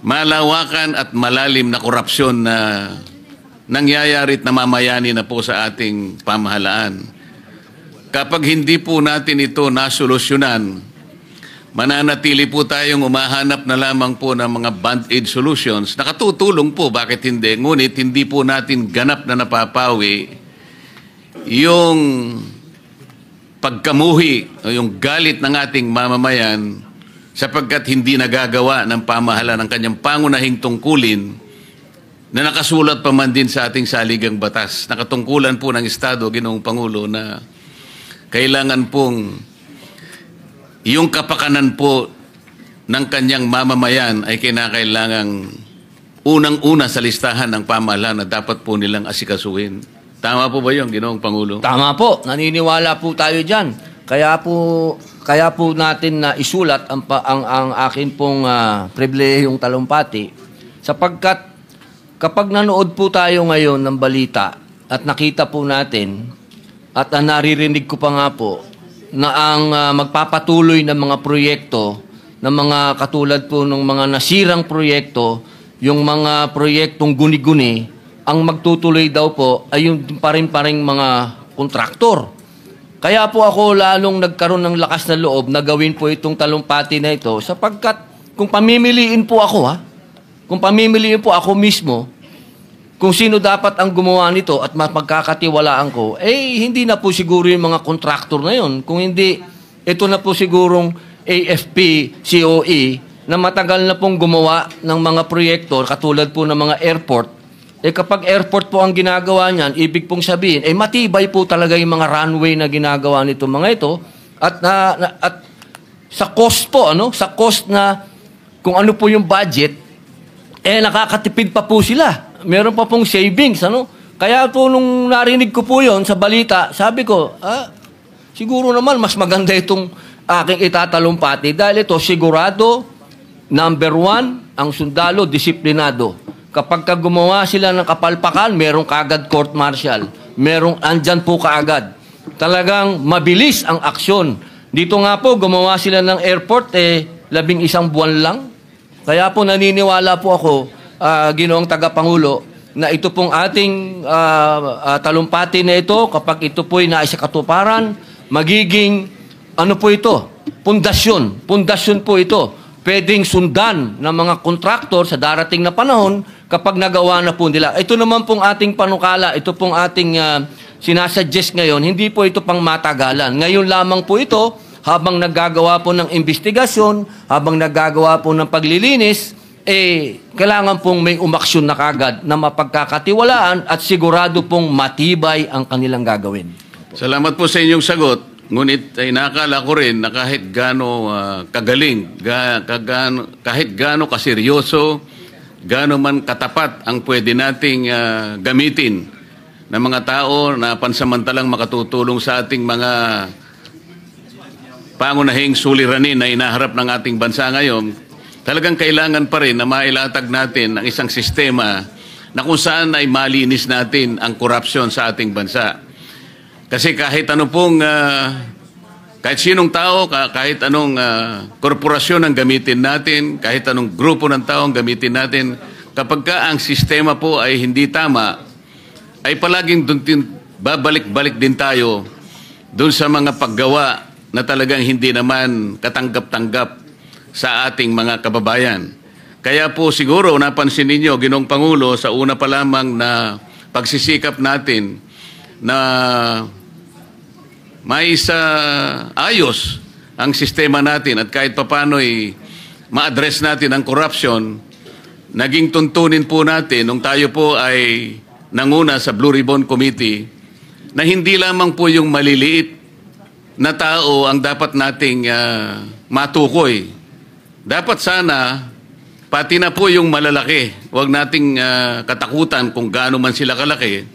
malawakan at malalim na korupsyon na nangyayari at namamayani na po sa ating pamahalaan. Kapag hindi po natin ito nasolusyonan, mananatili po tayong umahanap na lamang po ng mga band-aid solutions. Nakatutulong po, bakit hindi? Ngunit hindi po natin ganap na napapawi yung pagkamuhi o yung galit ng ating mamamayan sapagkat hindi nagagawa ng pamahalaan ng kanyang pangunahing tungkulin na nakasulat pa man din sa ating saligang batas. Nakatungkulan po ng Estado, Ginoong Pangulo, na kailangan pong yung kapakanan po ng kanyang mamamayan ay kinakailangang unang-una sa listahan ng pamahalaan na dapat po nilang asikasuhin. Tama po ba yun, Ginoong Pangulo? Tama po. Naniniwala po tayo dyan. Kaya po natin na isulat ang akin pong pribilehiyong talumpati sapagkat kapag nanood po tayo ngayon ng balita at nakita po natin at naririnig ko pa nga po na ang magpapatuloy ng mga proyekto, ng mga katulad po ng mga nasirang proyekto, yung mga proyektong guni-guni, ang magtutuloy daw po ay yung paring-paring mga kontraktor. Kaya po ako lalong nagkaroon ng lakas na loob na gawin po itong talumpati na ito sapagkat kung pamimiliin po ako kung pamimiliin po ako mismo, kung sino dapat ang gumawa nito at magkakatiwalaan ko, hindi na po siguro yung mga contractor na yun. Kung hindi, ito na po sigurong AFP, COE, na matagal na pong gumawa ng mga proyekto, katulad po ng mga airport. Kapag airport po ang ginagawa niyan, ibig pong sabihin, matibay po talaga yung mga runway na ginagawa nito mga ito. At sa cost po, sa cost na kung ano po yung budget, nakakatipid pa po sila. Meron pa pong savings, Kaya po nung narinig ko po yon sa balita, sabi ko, siguro naman mas maganda itong aking itatalumpati dahil ito sigurado, number 1, ang sundalo, disiplinado. Kapag gumawa sila ng kapalpakan, merong kaagad court martial. Andyan po kaagad. Talagang mabilis ang aksyon. Dito nga po, gumawa sila ng airport, 11 buwan lang. Kaya po naniniwala po ako, Ginoong Tagapangulo, na ito pong ating talumpati na ito, kapag ito po'y naisakatuparan, magiging, po ito? Pundasyon. Pundasyon po ito. Pwedeng sundan ng mga kontraktor sa darating na panahon kapag nagawa na po nila. Ito naman pong ating panukala, ito pong ating sinasuggest ngayon, hindi po ito pang matagalan. Ngayon lamang po ito, habang naggagawa po ng investigasyon, habang naggagawa po ng paglilinis, kailangan pong may umaksyon na kagad na mapagkakatiwalaan at sigurado pong matibay ang kanilang gagawin. Salamat po sa inyong sagot. Ngunit ay nakakala ko rin na kahit gaano kagaling, kahit gaano kaseryoso, gaano man katapat ang pwede nating gamitin ng mga tao na pansamantalang makatutulong sa ating mga pangunahing suliranin na inaharap ng ating bansa ngayon, talagang kailangan pa rin na mailatag natin ang isang sistema na kung saan ay malinis natin ang korupsyon sa ating bansa. Kasi kahit ano pong, kahit sinong tao, kahit anong korporasyon ang gamitin natin, kahit anong grupo ng tao ang gamitin natin, kapag ang sistema po ay hindi tama, ay palaging babalik-balik din tayo doon sa mga paggawa na talagang hindi naman katanggap-tanggap sa ating mga kababayan. Kaya po siguro napansin ninyo, Ginoong Pangulo, sa una pa lamang na pagsisikap natin na ayos ang sistema natin at kahit papano'y ma-address natin ang corruption, naging tuntunin po natin nung tayo po ay nanguna sa Blue Ribbon Committee na hindi lamang po yung maliliit na tao ang dapat nating matukoy. Dapat sana, pati na po yung malalaki, huwag nating katakutan kung gaano man sila kalaki.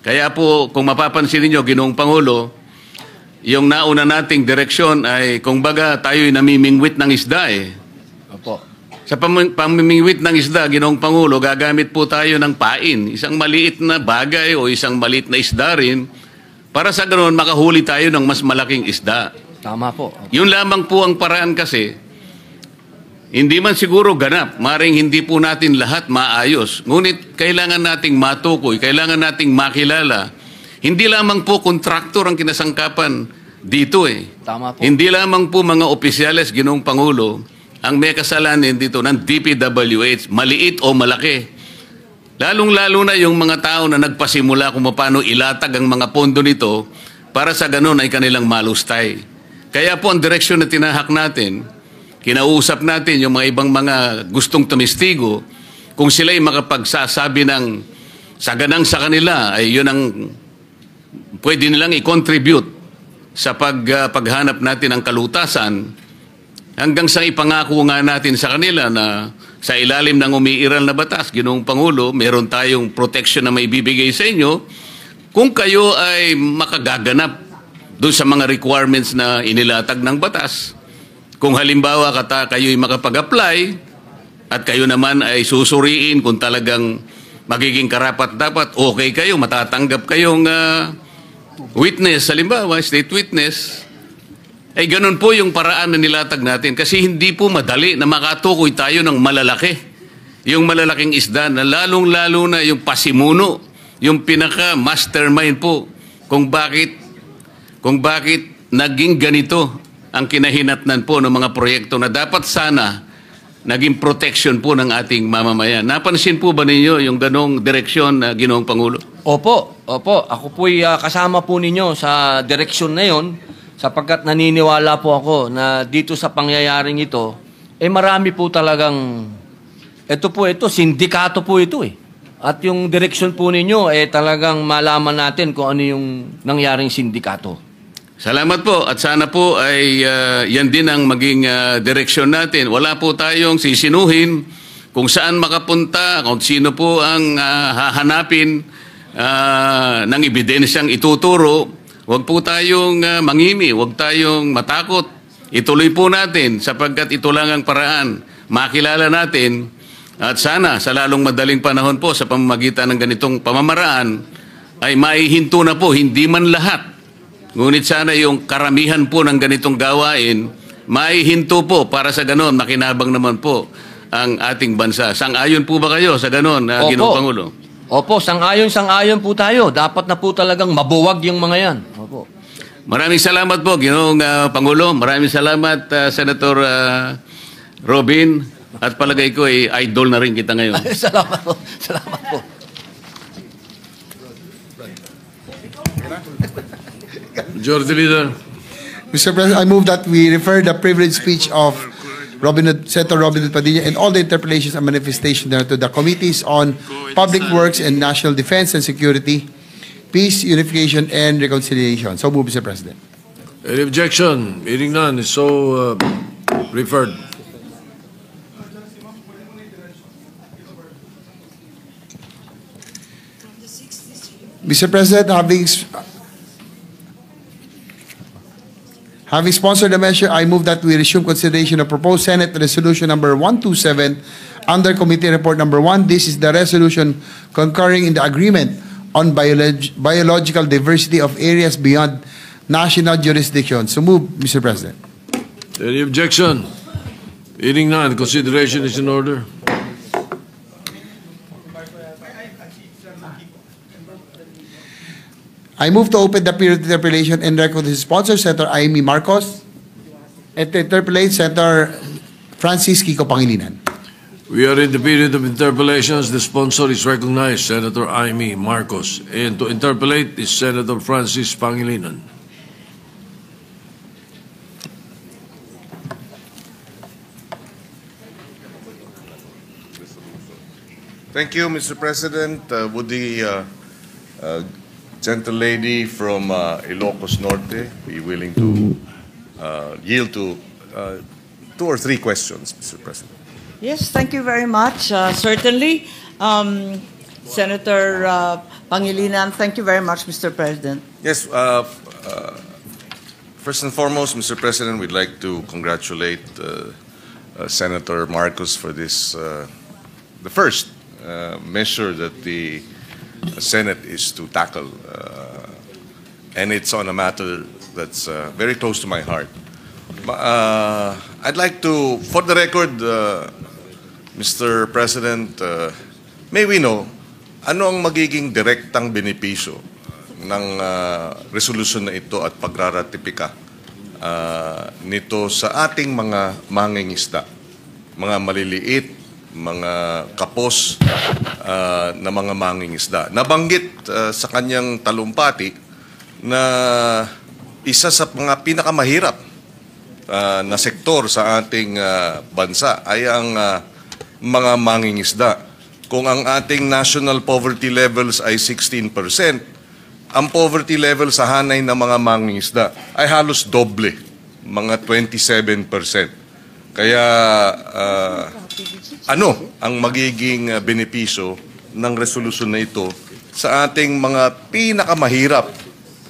Kaya po, kung mapapansin niyo, Ginoong Pangulo, yung nauna nating direksyon ay, kung baga, tayo'y namimingwit ng isda Opo. Sa pamimingwit ng isda, Ginoong Pangulo, gagamit po tayo ng pain. Isang maliit na bagay o isang maliit na isda rin, para sa ganoon makahuli tayo ng mas malaking isda. Tama po. Yun lamang po ang paraan kasi. Hindi man siguro ganap, maring hindi po natin lahat maayos. Ngunit kailangan nating matukoy, kailangan nating makilala. Hindi lamang po kontraktor ang kinasangkapan dito Tama po. Hindi lamang po mga opisyales, Ginoong Pangulo, ang may kasalanan dito ng DPWH, maliit o malaki. Lalong-lalo na yung mga tao na nagpasimula kung paano ilatag ang mga pondo nito para sa ganun ay kanilang malustay. Kaya po ang direksyon na tinahak natin, kinausap natin yung mga ibang mga gustong tumistigo, kung sila'y makapagsasabi ng saganang sa kanila, ay yun ang pwede nilang i-contribute sa paghanap natin ng kalutasan, hanggang sa ipangako nga natin sa kanila na sa ilalim ng umiiral na batas, Ginoong Pangulo, meron tayong protection na may bibigay sa inyo kung kayo ay makagaganap doon sa mga requirements na inilatag ng batas. Kung halimbawa kayo'y makapag-apply at kayo naman ay susuriin kung talagang magiging karapat-dapat, okay kayo, matatanggap kayong witness, halimbawa, state witness, ay ganun po yung paraan na nilatag natin kasi hindi po madali na makatukoy tayo ng malalaki. Yung malalaking isda na lalong-lalo na yung pasimuno, yung pinaka-mastermind po kung bakit naging ganito ang kinahinatnan po ng mga proyekto na dapat sana naging protection po ng ating mamamayan. Napansin po ba ninyo yung ganong direksyon na Ginoong Pangulo? Opo. Ako po'y kasama po ninyo sa direksyon na yon sapagkat naniniwala po ako na dito sa pangyayaring ito, marami po talagang, ito, sindikato po ito eh. At yung direksyon po ninyo, talagang malaman natin kung ano yung nangyaring sindikato. Salamat po at sana po ay yan din ang maging direksyon natin. Wala po tayong sisinuhin kung saan makapunta, kung sino po ang hahanapin ng ebidensyang ituturo. Huwag po tayong mangimi, huwag tayong matakot. Ituloy po natin sapagkat ito lang ang paraan. Makilala natin at sana sa lalong madaling panahon po sa pamamagitan ng ganitong pamamaraan ay maihinto na po, hindi man lahat. Ngunit sana yung karamihan po ng ganitong gawain, maihinto po para sa ganon, makinabang naman po ang ating bansa. Sang-ayon po ba kayo sa ganon, Ginoong Pangulo? Opo, sang-ayon po tayo. Dapat na po talagang mabuwag yung mga yan. Opo. Maraming salamat po, Ginoong Pangulo. Maraming salamat, Senator Robin. At palagay ko, idol na rin kita ngayon. Salamat po. Salamat po. Majority Leader. Mr. President, I move that we refer the privileged speech of Senator Robin Hood Padilla and all the interpellations and manifestations thereto to the Committees on Public Works and National Defense and Security, Peace, Unification, and Reconciliation. So move, Mr. President. Any objection? Hearing none is so referred. Mr. President, having sponsored the measure, I move that we resume consideration of proposed Senate Resolution number 127 under Committee Report number 1. This is the resolution concurring in the agreement on biological diversity of areas beyond national jurisdiction. So move, Mr. President. Any objection? Hearing none, consideration is in order. I move to open the period of interpellation and recognize sponsor, Senator Amy Marcos, and to interpellate Senator Francis Kiko Pangilinan. We are in the period of interpellations. The sponsor is recognized, Senator Amy Marcos. And to interpellate is Senator Francis Pangilinan. Thank you, Mr. President. Would the gentle lady from Ilocos Norte be willing to yield to 2 or 3 questions, Mr. President? Yes, thank you very much. Certainly, Senator Pangilinan, thank you very much, Mr. President. Yes, first and foremost, Mr. President, we'd like to congratulate Senator Marcos for this, the first measure that the Senate is to tackle, and it's on a matter that's very close to my heart. I'd like to, for the record, Mr. President, may we know, ano ang magiging direktang benepisyo ng resolution na ito at pagraratipika nito sa ating mga mangingisda, mga maliliit, mga kapos na mga mangingisda. Nabanggit sa kanyang talumpati na isa sa mga pinakamahirap na sektor sa ating bansa ay ang mga mangingisda. Kung ang ating national poverty levels ay 16%, ang poverty level sa hanay ng mga mangingisda ay halos doble, mga 27%. Kaya ano ang magiging benepisyo ng resolusyon na ito sa ating mga pinakamahirap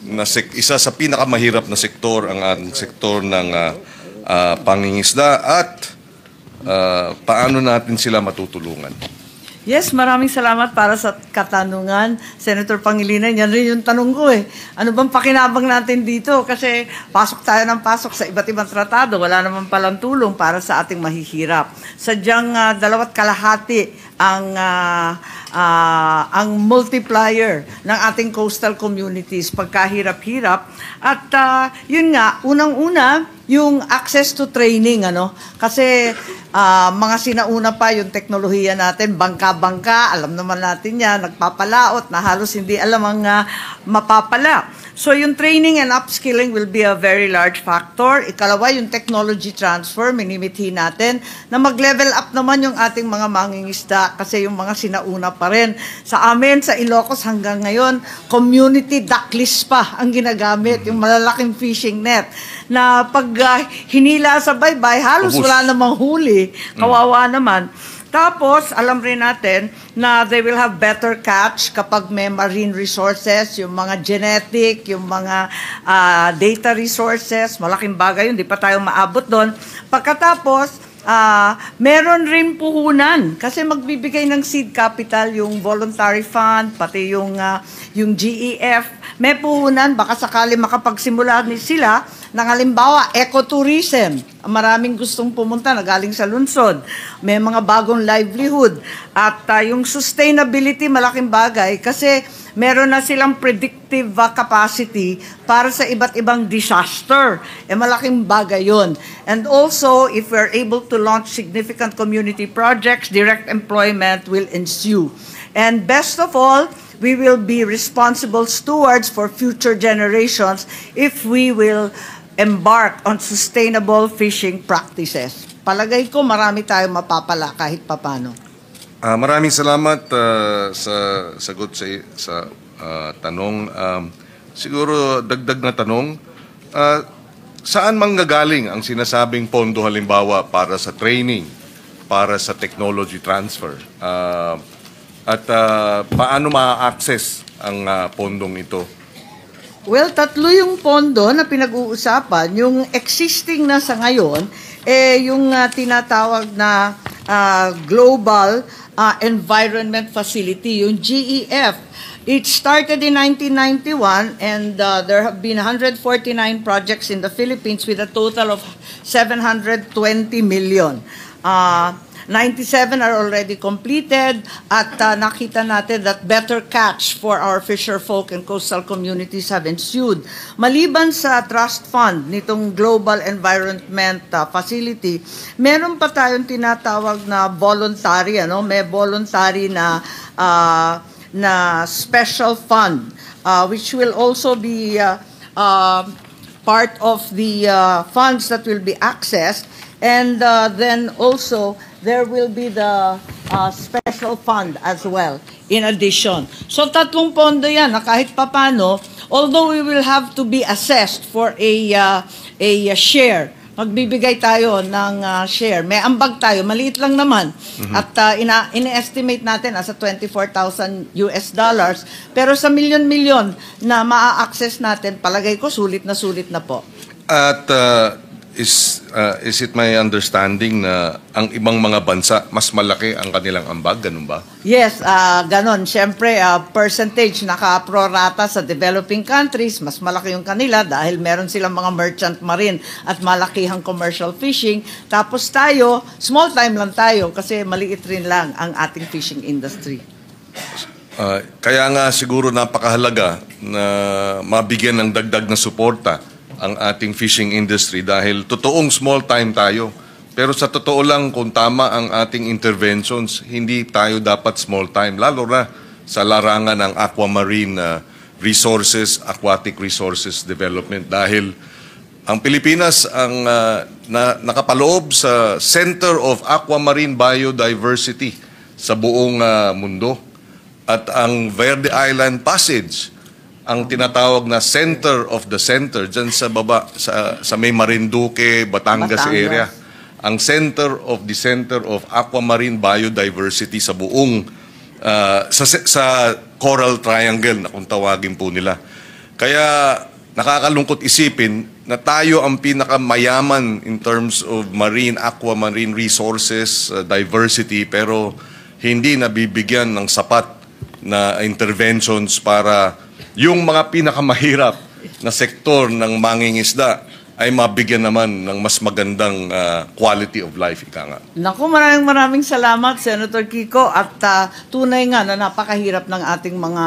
na isa sa pinakamahirap na sektor, ang sektor ng pangingisda, at paano natin sila matutulungan? Yes, maraming salamat para sa katanungan, Senator Pangilinan. Yan rin yung tanong ko eh. Ano bang pakinabang natin dito? Kasi pasok tayo ng pasok sa iba't ibang tratado. Wala naman palang tulong para sa ating mahihirap. Sadyang 2.5 ang ang multiplier ng ating coastal communities pagkahirap-hirap. At yun nga, unang-una, yung access to training, kasi mga sinauna pa yung teknolohiya natin, bangka-bangka, alam naman natin yan, nagpapalaot na halos hindi alam ang mapapala. So yung training and upskilling will be a very large factor. Ikalawa, yung technology transfer, minimithi natin na mag-level up naman yung ating mga mangingisda kasi yung mga sinauna pa rin. Sa amin, sa Ilocos hanggang ngayon, community ducklist pa ang ginagamit, yung malalaking fishing net na pag hinila sa baybay, halos wala namang huli. Kawawa naman. Tapos, alam rin natin na they will have better catch kapag may marine resources, yung mga genetic, yung mga data resources, malaking bagay yun, di pa tayo maabot doon. Pagkatapos, meron rin puhunan kasi magbibigay ng seed capital yung voluntary fund, pati yung GEF. May puhunan, baka sakali makapagsimula sila ng halimbawa, ecotourism. Maraming gustong pumunta na galing sa lungsod. May mga bagong livelihood. At yung sustainability, malaking bagay kasi meron na silang predictive capacity para sa iba't ibang disaster. Malaking bagay yun. And also, if we're able to launch significant community projects, direct employment will ensue. And best of all, we will be responsible stewards for future generations if we will embark on sustainable fishing practices. Palagay ko marami tayong mapapala kahit papano. Maraming salamat sa sagot sa tanong. Siguro dagdag na tanong, saan manggagaling ang sinasabing pondo halimbawa para sa training, para sa technology transfer? At paano ma-access ang pondong ito? Well, tatlo yung pondo na pinag-uusapan. Yung existing na sa ngayon, yung tinatawag na Global Environment Facility, yung GEF. It started in 1991 and there have been 149 projects in the Philippines with a total of 720 million. 97 are already completed at nakita natin that better catch for our fisher folk and coastal communities have ensued. Maliban sa trust fund nitong Global Environment Facility, meron pa tayong tinatawag na voluntary, may voluntary na special fund which will also be part of the funds that will be accessed. And then also, there will be the special fund as well, in addition. So, tatlong pondo yan na kahit papano, although we will have to be assessed for a share, magbibigay tayo ng share. May ambag tayo, maliit lang naman. At ina-estimate natin as $24,000 US. Pero sa milyon-milyon na maa-access natin, palagay ko sulit na po. At is it my understanding na ang ibang mga bansa mas malaki ang kanilang ambag, ganun ba? Yes, ganon. Siyempre, percentage naka-prorata sa developing countries, mas malaki yung kanila dahil meron silang mga merchant marine at malakihang commercial fishing. Tapos tayo, small time lang tayo kasi maliit rin lang ang ating fishing industry. Kaya nga siguro napakahalaga na mabigyan ng dagdag na suporta ang ating fishing industry dahil totoong small time tayo. Pero sa totoo lang, kung tama ang ating interventions, hindi tayo dapat small time, lalo na sa larangan ng aquamarine resources, aquatic resources development. Dahil ang Pilipinas ang nakapaloob sa Center of Aquamarine Biodiversity sa buong mundo. At ang Verde Island Passage, ang tinatawag na center of the center dyan sa baba sa may Marinduque, Batangas area, ang center of aquamarine biodiversity sa buong sa Coral Triangle na kung tawagin po nila. Kaya nakakalungkot isipin na tayo ang pinakamayaman in terms of aquamarine resources, diversity, pero hindi nabibigyan ng sapat na interventions para yung mga pinakamahirap na sektor ng mangingisda ay mabigyan naman ng mas magandang quality of life, ika nga. Naku, maraming salamat, Senator Kiko. At tunay nga na napakahirap ng ating mga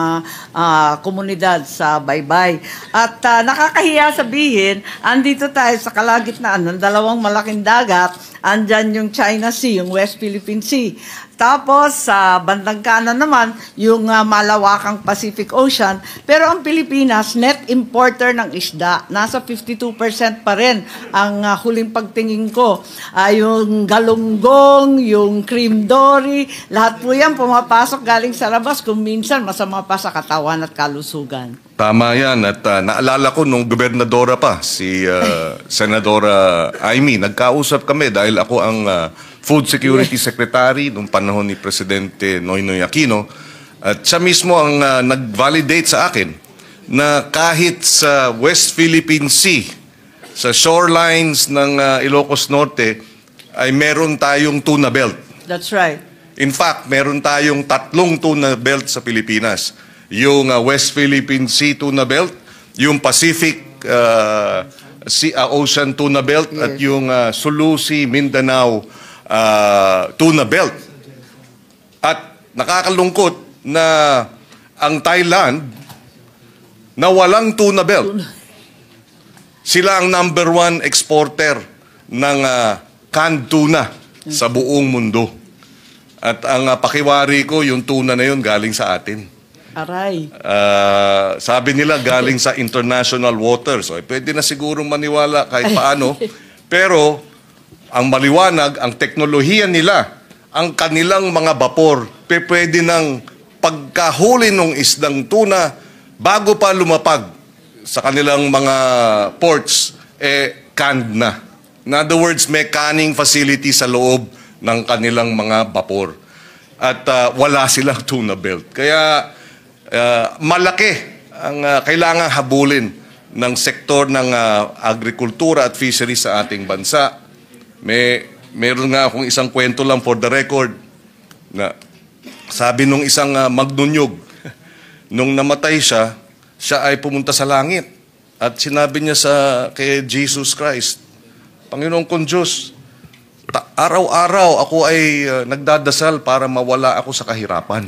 komunidad sa Baybay. At nakakahiya sabihin, andito tayo sa kalagitnaan ng dalawang malaking dagat. Andyan yung China Sea, yung West Philippine Sea. Tapos, sa bandang kanan naman, yung malawakang Pacific Ocean. Pero ang Pilipinas, net importer ng isda. Nasa 52% pa rin ang huling pagtingin ko. Yung galunggong, yung cream dory, lahat po yan pumapasok galing sa labas kung minsan masama pa sa katawan at kalusugan. Tama yan. At naalala ko nung gobernadora pa, si Senadora Amy, nagkausap kami dahil ako ang Food Security Secretary nung panahon ni Presidente Noynoy Aquino. At siya mismo ang nag-validate sa akin na kahit sa West Philippine Sea, sa shorelines ng Ilocos Norte, ay meron tayong tuna belt. That's right. In fact, meron tayong 3 tuna belt sa Pilipinas. Yung West Philippine Sea tuna belt, yung Pacific Ocean tuna belt, at yung Sulu Sea, Mindanao tuna belt. At nakakalungkot na ang Thailand na walang tuna belt. Sila ang number 1 exporter ng canned tuna sa buong mundo. At ang pakiwari ko, yung tuna na yun galing sa atin. Aray. Sabi nila galing sa international waters. So, pwede na siguro maniwala kahit paano. Pero ang maliwanag, ang teknolohiya nila, ang kanilang mga vapor, pwede ng pagkahuli ng isdang tuna bago pa lumapag sa kanilang mga ports, canned na. In other words, may canning facility sa loob ng kanilang mga vapor. At wala silang tuna belt. Kaya malaki ang kailangan habulin ng sektor ng agrikultura at fisheries sa ating bansa. Meron nga akong isang kwento lang for the record na sabi nung isang magnunyog, nung namatay siya ay pumunta sa langit at sinabi niya kay Jesus Christ, Panginoon kong Diyos, araw-araw ako ay nagdadasal para mawala ako sa kahirapan.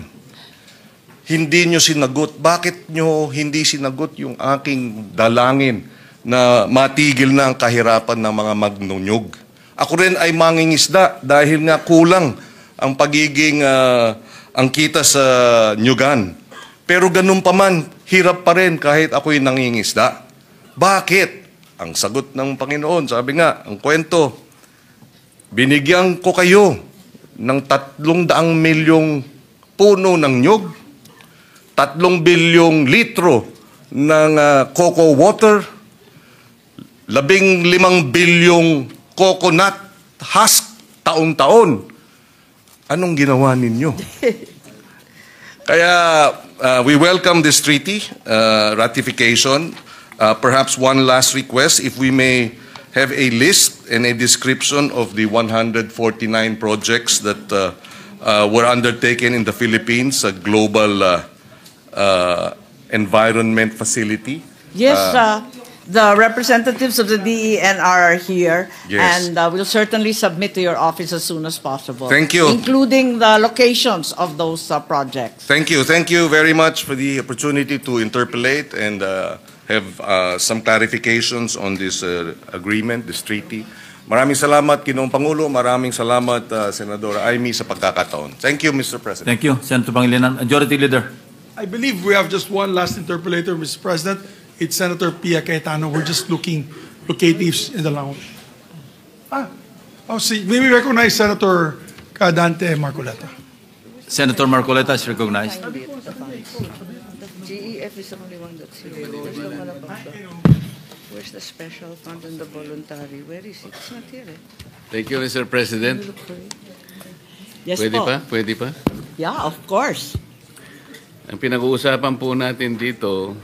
Hindi nyo sinagot. Bakit nyo hindi sinagot yung aking dalangin na matigil na ang kahirapan ng mga magnunyog? Ako rin ay mangingisda dahil nga kulang ang pagiging ang kita sa nyugan. Pero ganun pa man, hirap pa rin kahit ako'y nangingisda. Bakit? Ang sagot ng Panginoon, sabi nga, ang kwento, binigyan ko kayo ng 300 milyong puno ng nyug, 3 bilyong litro ng cocoa water, 15 bilyong coconut husk taon-taon. Anong ginawa ninyo? Kaya we welcome this treaty ratification. Perhaps one last request, if we may have a list and a description of the 149 projects that were undertaken in the Philippines, a global environment facility. Yes, the representatives of the DENR are here, Yes. and we'll certainly submit to your office as soon as possible. Thank you. Including the locations of those projects. Thank you. Thank you very much for the opportunity to interpolate and have some clarifications on this agreement, this treaty. Maraming salamat, Ginoong Pangulo. Maraming salamat, Senadora Amy, sa pagkakataon. Thank you, Mr. President. Thank you, Senator Pangilinan. Majority Leader. I believe we have just one last interpolator, Mr. President. It's Senator Pia Cayetano. We're just looking locatives in the lounge. See, may we recognize Senator Dante Marcoleta. Senator Marcoleta is recognized. GEF is the only one that's here. Where's the special fund and the voluntary? Where is it? It's not here. Thank you, Mr. President. Yes Pwede po. pa? Pwede pa? Yeah, of course. Ang pinag-uusapan po natin dito,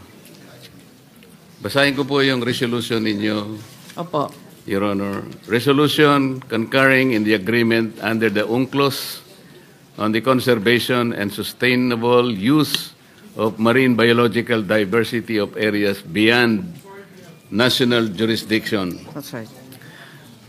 basahin ko po yung resolution ninyo, Opo. Your Honor. Resolution concurring in the agreement under the UNCLOS on the conservation and sustainable use of marine biological diversity of areas beyond national jurisdiction. That's right.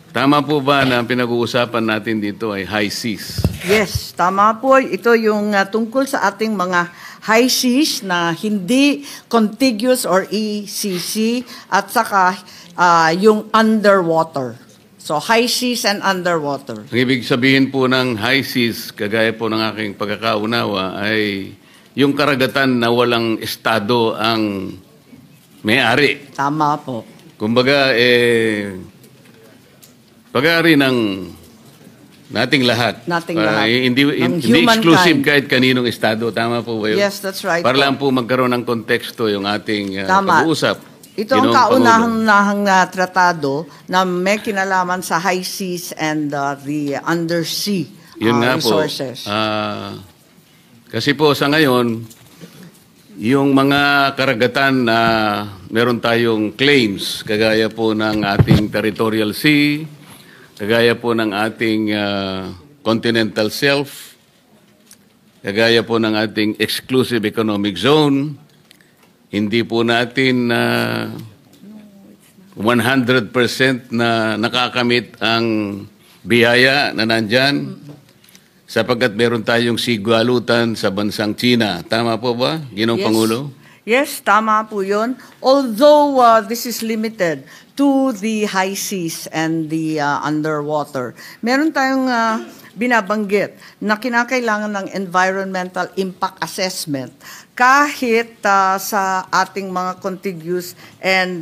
Tama po ba na ang pinag-uusapan natin dito ay high seas? Yes, tama po. Ito yung tungkol sa ating mga high seas na hindi contiguous or ECC at saka yung underwater. So high seas and underwater. Ang ibig sabihin po ng high seas, kagaya po ng aking pagkakaunawa, ay yung karagatan na walang estado ang may-ari. Tama po. Kumbaga, pag-aari ng nating lahat. Nating lahat. Hindi exclusive kahit kaninong estado. Tama po ba yun? Yes, that's right. Para lang po magkaroon ng konteksto yung ating Tama. pag-uusap. Ito ang kaunahang tratado na may kinalaman sa high seas and the undersea Yun nga resources. Po. Kasi po sa ngayon, yung mga karagatan na meron tayong claims, kagaya po ng ating territorial sea, kagaya po ng ating continental shelf, kagaya po ng ating exclusive economic zone, hindi po natin 100% na nakakamit ang biyaya na nandyan sapagkat meron tayong sigualutan sa bansang China. Tama po ba, Ginoong Pangulo? Yes, tama po yun. Although this is limited to the high seas and the underwater, meron tayong binabanggit na kinakailangan ng environmental impact assessment kahit sa ating mga contiguous and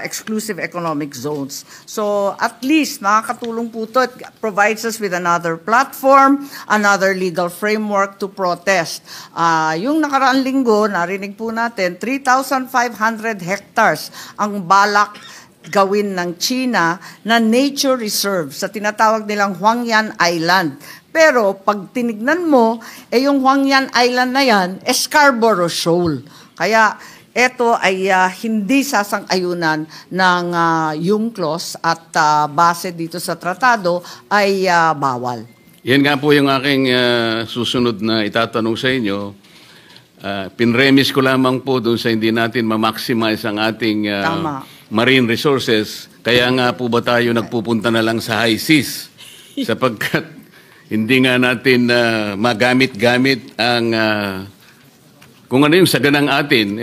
exclusive economic zones. So at least makakatulong po ito. It provides us with another platform, another legal framework to protest. Yung nakaraang linggo, narinig po natin, 3,500 hectares ang balak gawin ng China na nature reserve sa tinatawag nilang Huangyan Island. Pero pag tinignan mo, yung Huangyan Island na yan, Scarborough Shoal. Kaya ito ay hindi sasang-ayunan ng UNCLOS at base dito sa tratado ay bawal. Yan nga po yung aking susunod na itatanong sa inyo. Pinremis ko lamang po doon sa hindi natin ma-maximize ang ating marine resources. Kaya nga po ba tayo nagpupunta na lang sa high seas? Sapagkat hindi nga natin magamit-gamit ang kung ano yung saganang atin,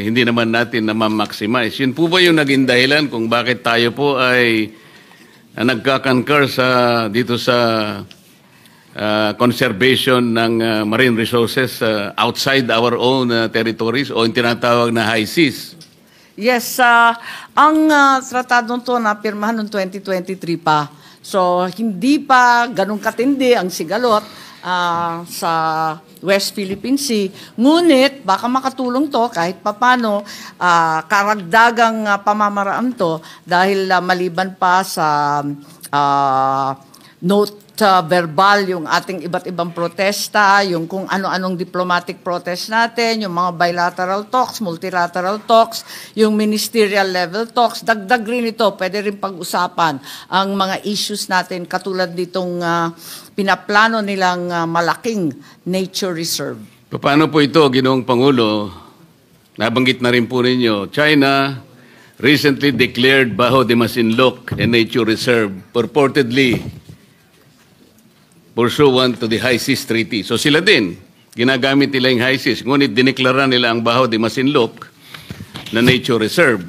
hindi naman natin na ma-maximize. Yun po ba yung naging dahilan kung bakit tayo po ay nagka-concur dito sa conservation ng marine resources outside our own territories o yung tinatawag na high seas? Yes, ang tratadong to na pirmahan noong 2023 pa. So, hindi pa ganun katindi ang sigalot sa West Philippine Sea. Ngunit, baka makatulong to kahit papano karagdagang pamamaraan to dahil maliban pa sa note verbal, yung ating iba't ibang protesta, yung kung ano-anong diplomatic protest natin, yung mga bilateral talks, multilateral talks, yung ministerial level talks, dagdag rin ito, pwede rin pag-usapan ang mga issues natin katulad ditong pinaplano nilang malaking nature reserve. Paano po ito, Ginoong Pangulo? Nabanggit na rin po ninyo, China recently declared Bajo de Masinloc a nature reserve, purportedly pursuant to the High Seas Treaty. So sila din, ginagamit nila yung high seas. Ngunit dineklara nila ang Bajo de Masinloc na nature reserve.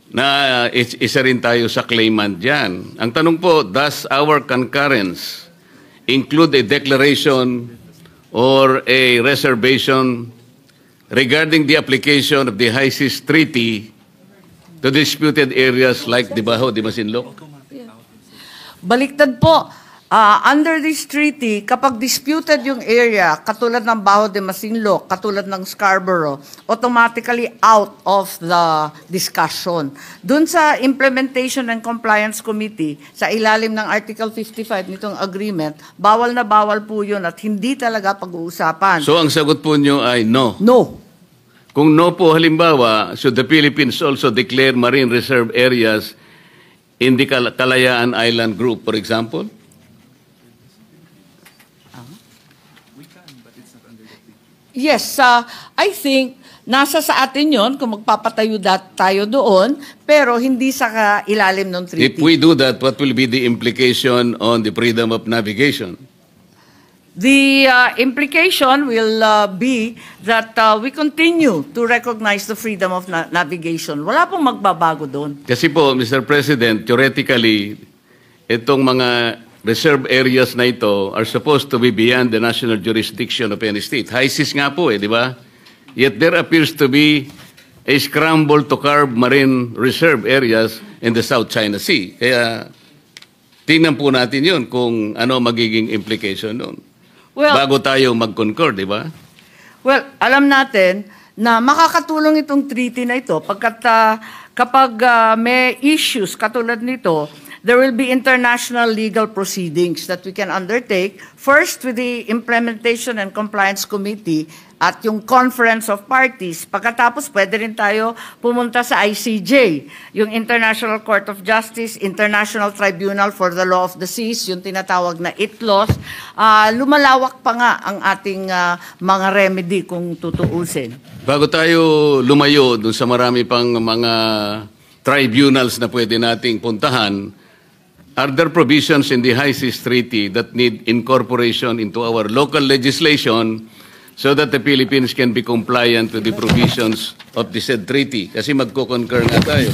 Na isa rin tayo sa claimant dyan. Ang tanong po, does our concurrence include a declaration or a reservation regarding the application of the High Seas Treaty to disputed areas like the Bajo de Masinloc? Baliktad po. Under this treaty, kapag disputed yung area, katulad ng Bajo de Masinloc, katulad ng Scarborough, automatically out of the discussion. Dun sa Implementation and Compliance Committee, sa ilalim ng Article 55 nitong agreement, bawal na bawal po yun at hindi talaga pag-uusapan. So ang sagot po nyo ay no? No. Kung no po, halimbawa, should the Philippines also declare marine reserve areas in the Kalayaan Island Group, for example? Yes, I think nasa sa atin yon kung magpapatayo tayo doon, pero hindi sa ilalim ng treaty. If we do that, what will be the implication on the freedom of navigation? The implication will be that we continue to recognize the freedom of navigation. Wala pong magbabago doon. Kasi po, Mr. President, theoretically, itong mga reserve areas na ito are supposed to be beyond the national jurisdiction of any state. High seas nga po di ba? Yet there appears to be a scramble to carve marine reserve areas in the South China Sea. Kaya tingnan po natin yun kung ano magiging implication nun. Well, bago tayo mag-concur, di ba? Well, alam natin na makakatulong itong treaty na ito kapag may issues katulad nito, there will be international legal proceedings that we can undertake, first with the Implementation and Compliance Committee at yung Conference of Parties. Pagkatapos, pwede rin tayo pumunta sa ICJ, yung International Court of Justice, International Tribunal for the Law of the Seas, yung tinatawag na ITLOS. Lumalawak pa nga ang ating mga remedy kung tutuusin. Bago tayo lumayo dun sa marami pang mga tribunals na pwede nating puntahan, are there provisions in the High Seas Treaty that need incorporation into our local legislation so that the Philippines can be compliant with the provisions of the said treaty? Kasi magko-concur nga tayo.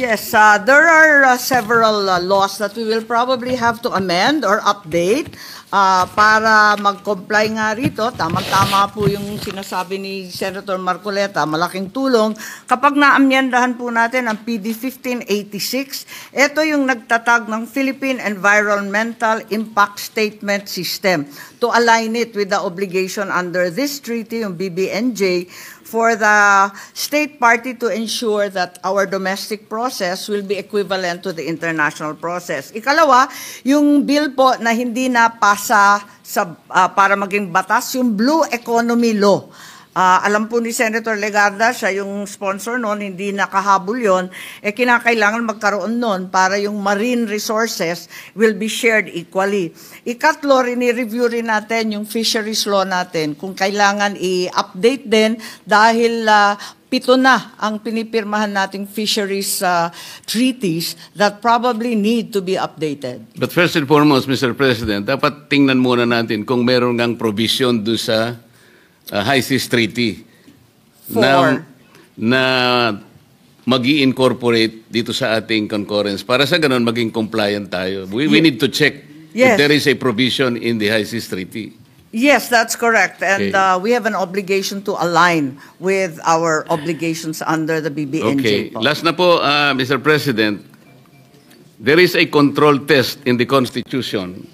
Yes, there are several laws that we will probably have to amend or update para mag-comply nga rito. Tama-tama po yung sinasabi ni Senator Marcoleta, malaking tulong. Kapag naamyendahan po natin ang PD 1586, ito yung nagtatag ng Philippine Environmental Impact Statement System to align it with the obligation under this treaty, yung BBNJ, for the state party to ensure that our domestic process will be equivalent to the international process. Ikalawa, yung bill po na hindi napasa para maging batas, yung Blue Economy Law. Alam po ni Senator Legarda, siya yung sponsor noon, hindi nakahabol yon. Kinakailangan magkaroon noon para yung marine resources will be shared equally. Ikatlo, rini-review rin natin yung fisheries law natin kung kailangan i-update din dahil 7 na ang pinipirmahan nating fisheries treaties that probably need to be updated. But first and foremost, Mr. President, dapat tingnan muna natin kung meron ngang provision doon sa High Seas Treaty na mag-i-incorporate dito sa ating concurrence para sa ganun maging compliant tayo. We need to check if there is a provision in the High Seas Treaty. Yes, that's correct. And we have an obligation to align with our obligations under the BBNJ. Okay. Last na po, Mr. President, there is a control test in the Constitution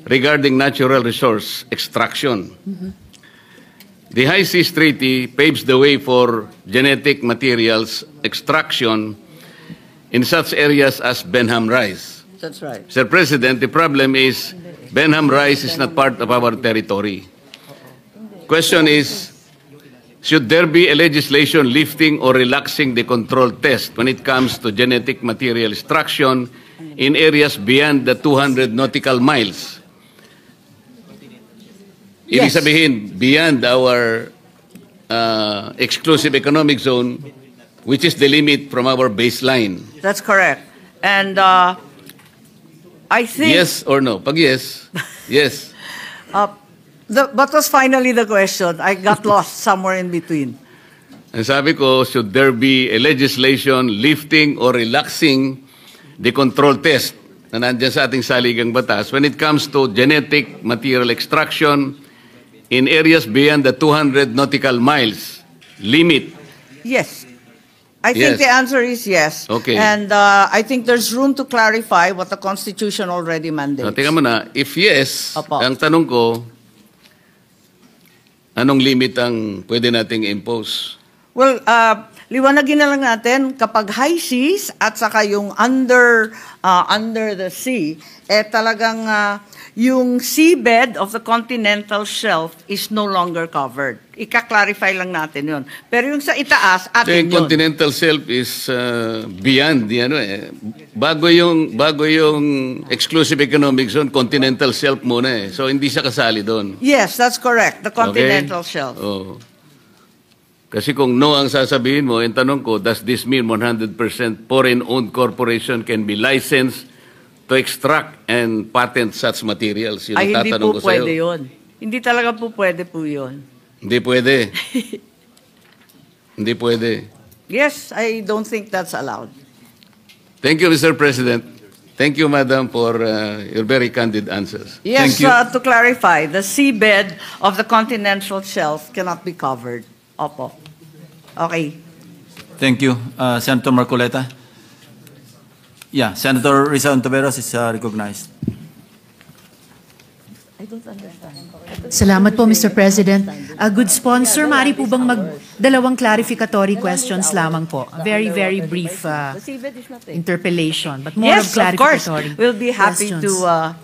regarding natural resource extraction. The High Seas Treaty paves the way for genetic materials extraction in such areas as Benham Rise. That's right. Mr. President, the problem is Benham Rise is not part of our territory. Question is, should there be a legislation lifting or relaxing the control test when it comes to genetic material extraction in areas beyond the 200 nautical miles? Ibig sabihin, beyond our exclusive economic zone, which is the limit from our baseline. That's correct. And I think... Yes or no? Pag yes, yes. What was finally the question? I got lost somewhere in between. Ang sabi ko, should there be a legislation lifting or relaxing the control test na nandiyan sa ating saligang batas when it comes to genetic material extraction in areas beyond the 200 nautical miles limit? Yes. I think the answer is yes. Okay. And I think there's room to clarify what the Constitution already mandates. Tingnan mo na, if yes, Opo. ang tanong ko, anong limit ang pwede nating impose? Well, liwanagin na lang natin, kapag high seas at saka yung under the sea, talagang yung seabed of the continental shelf is no longer covered. Ika-clarify lang natin yun. Pero yung sa itaas, So, atin yung yun. continental shelf is beyond the ano eh. Bago yung exclusive economic zone, continental shelf muna eh. So hindi siya kasali doon. Yes, that's correct. The continental shelf. Oh. Kasi kung no ang sasabihin mo, yung tanong ko, does this mean 100% foreign-owned corporation can be licensed to extract and patent such materials? Yun ang Ay, hindi tatanong po ko sa'yo. pwede yun. Hindi talaga po pwede po yun. Hindi pwede. Hindi pwede. Yes, I don't think that's allowed. Thank you, Mr. President. Thank you, Madam, for your very candid answers. Yes, Thank you. to clarify, the seabed of the continental shelf cannot be covered. Opo. Okay. Thank you. Senator Marcoleta. Yeah, Senator Risa Ontiveros is recognized. I don't understand. Salamat po, Mr. President. Good sponsor, maaari po bang dalawang clarificatory questions lamang po? Very, very brief The seabed is nothing. interpellation, but more Yes, of of course. clarificatory We'll be happy questions. to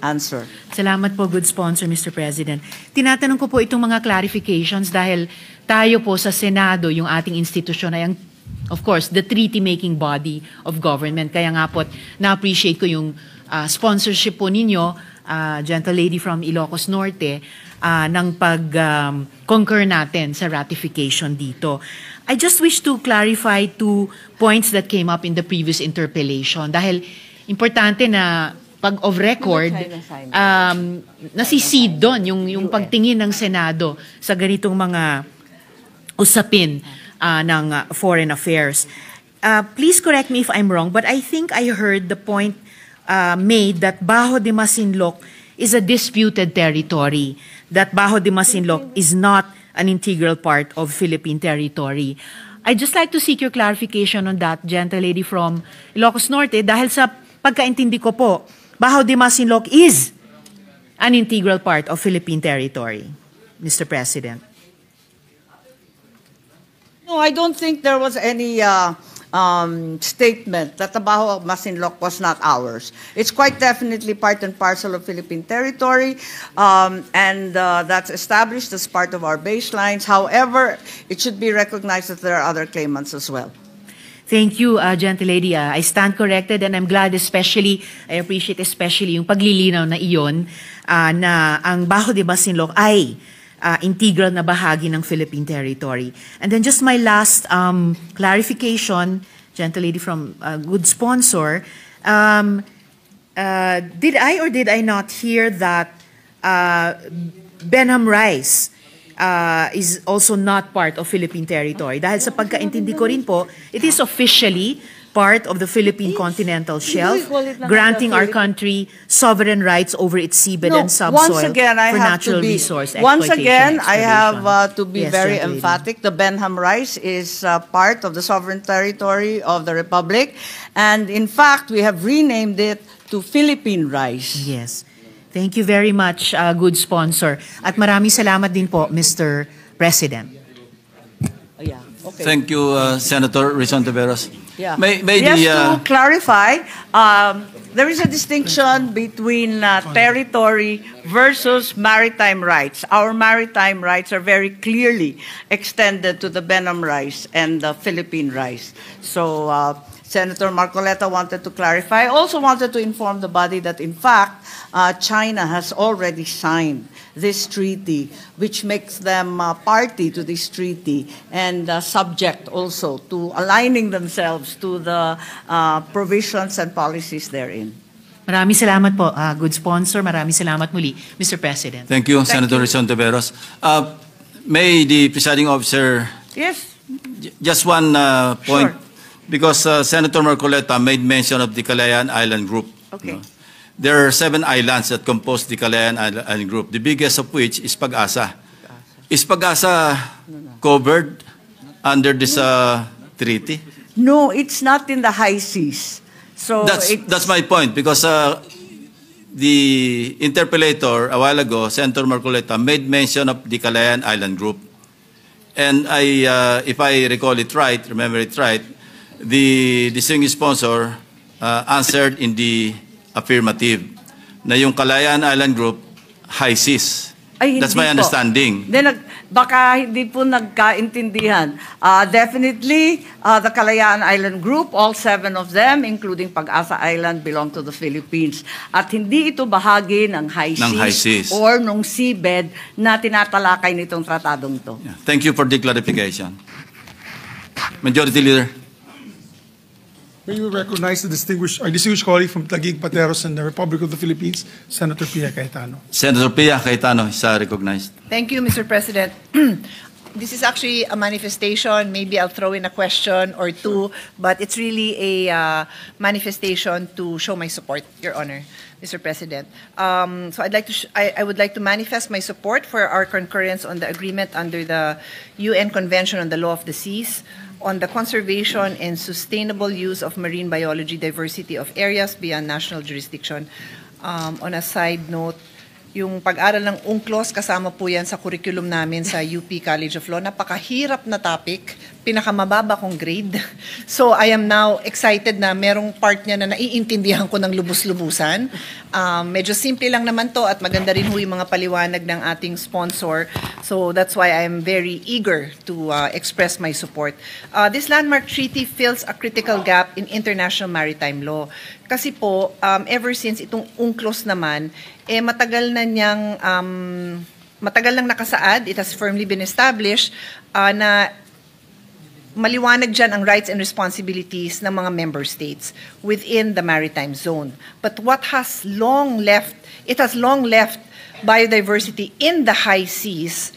answer. Salamat po, good sponsor, Mr. President. Tinatanong ko po itong mga clarifications dahil tayo po sa Senado, yung ating institusyon ay ang, of course, the treaty-making body of government. Kaya nga po, na-appreciate ko yung sponsorship po ninyo, gentle lady from Ilocos Norte, ng pag-concur natin sa ratification dito. I just wish to clarify 2 points that came up in the previous interpellation dahil importante na pag of record, nasisid doon yung pagtingin ng Senado sa ganitong mga usapin ng foreign affairs. Please correct me if I'm wrong, but I think I heard the point made that Bajo de Masinloc is a disputed territory, that Bajo de Masinloc is not an integral part of Philippine territory. I'd just like to seek your clarification on that, gentle lady from Ilocos Norte, dahil sa pagkaintindi ko po, Bajo de Masinloc is an integral part of Philippine territory, Mr. President. No, I don't think there was any statement that the Bajo Masinloc was not ours. It's quite definitely part and parcel of Philippine territory, and that's established as part of our baselines. However, it should be recognized that there are other claimants as well. Thank you, gentle lady. I stand corrected and I'm glad I appreciate especially yung paglilinaw na iyon na ang Bajo de Masinloc ay integral na bahagi ng Philippine territory. And then just my last clarification, gentle lady from good sponsor, did I or did I not hear that Benham Rice is also not part of Philippine territory? Dahil sa pagkaintindi ko rin po, it is officially part of the Philippine continental shelf, granting our country sovereign rights over its seabed and subsoil once again, I for have natural to be, resource once exploitation again, I have to be Yes, very gentle lady. emphatic. The Benham Rice is part of the sovereign territory of the Republic, and in fact, we have renamed it to Philippine Rice. Yes. Thank you very much, good sponsor. At maraming salamat din po, Mr. President. Oh, yeah. Okay. Thank you, Senator Risa Ontiveros. Yeah. May Just the, to clarify, there is a distinction between territory versus maritime rights. Our maritime rights are very clearly extended to the Benham Rice and the Philippine Rice. So Senator Marcoleta wanted to clarify. I also wanted to inform the body that, in fact, China has already signed this treaty, which makes them party to this treaty and subject also to aligning themselves to the provisions and policies therein. Maraming salamat po, good sponsor. Maraming salamat muli, Mr. President. Thank you, Senator Risa Ontiveros. May the presiding officer, Yes. just one point, Sure. because Senator Marcoleta made mention of the Kalayaan Island Group. Okay. There are 7 islands that compose the Kalayaan Island Group, the biggest of which is Pag-asa. Is Pag-asa covered under this treaty? No, it's not in the high seas. So That's my point, because the interpellator a while ago, Senator Marcoleta, made mention of the Kalayaan Island Group. And if I recall it right, remember it right, the distinguished sponsor answered in the affirmative na yung Kalayaan Island Group, high seas. Ay, That's hindi my po. understanding. Baka hindi po nagkaintindihan. Definitely, the Kalayaan Island Group, all 7 of them, including Pag-asa Island, belong to the Philippines. At hindi ito bahagi ng high seas or nung seabed na tinatalakay nitong tratadong to. Yeah. Thank you for the clarification. Majority Leader. May we recognize our distinguished colleague from Taguig, Pateros, and the Republic of the Philippines, Senator Pia Cayetano. Senator Pia Cayetano is recognized. Thank you, Mr. President. This is actually a manifestation. Maybe I'll throw in a question or two, but it's really a manifestation to show my support, Your Honor, Mr. President. So I would like to manifest my support for our concurrence on the agreement under the UN Convention on the Law of the Seas, on the conservation and sustainable use of marine biology diversity of areas beyond national jurisdiction. On a side note, yung pag-aral ng UNCLOS, kasama po yan sa curriculum namin sa UP College of Law. Napakahirap na topic, pinakamababa kong grade. So I am now excited na merong part niya na naiintindihan ko ng lubos-lubusan. Medyo simple lang naman to at maganda rin ho yung mga paliwanag ng ating sponsor. So that's why I'm very eager to express my support. This landmark treaty fills a critical gap in international maritime law. Kasi po, ever since itong UNCLOS naman, matagal nang nakasaad, it has firmly been established na maliwanag dyan ang rights and responsibilities ng mga member states within the maritime zone. But what has long left, it has long left biodiversity in the high seas,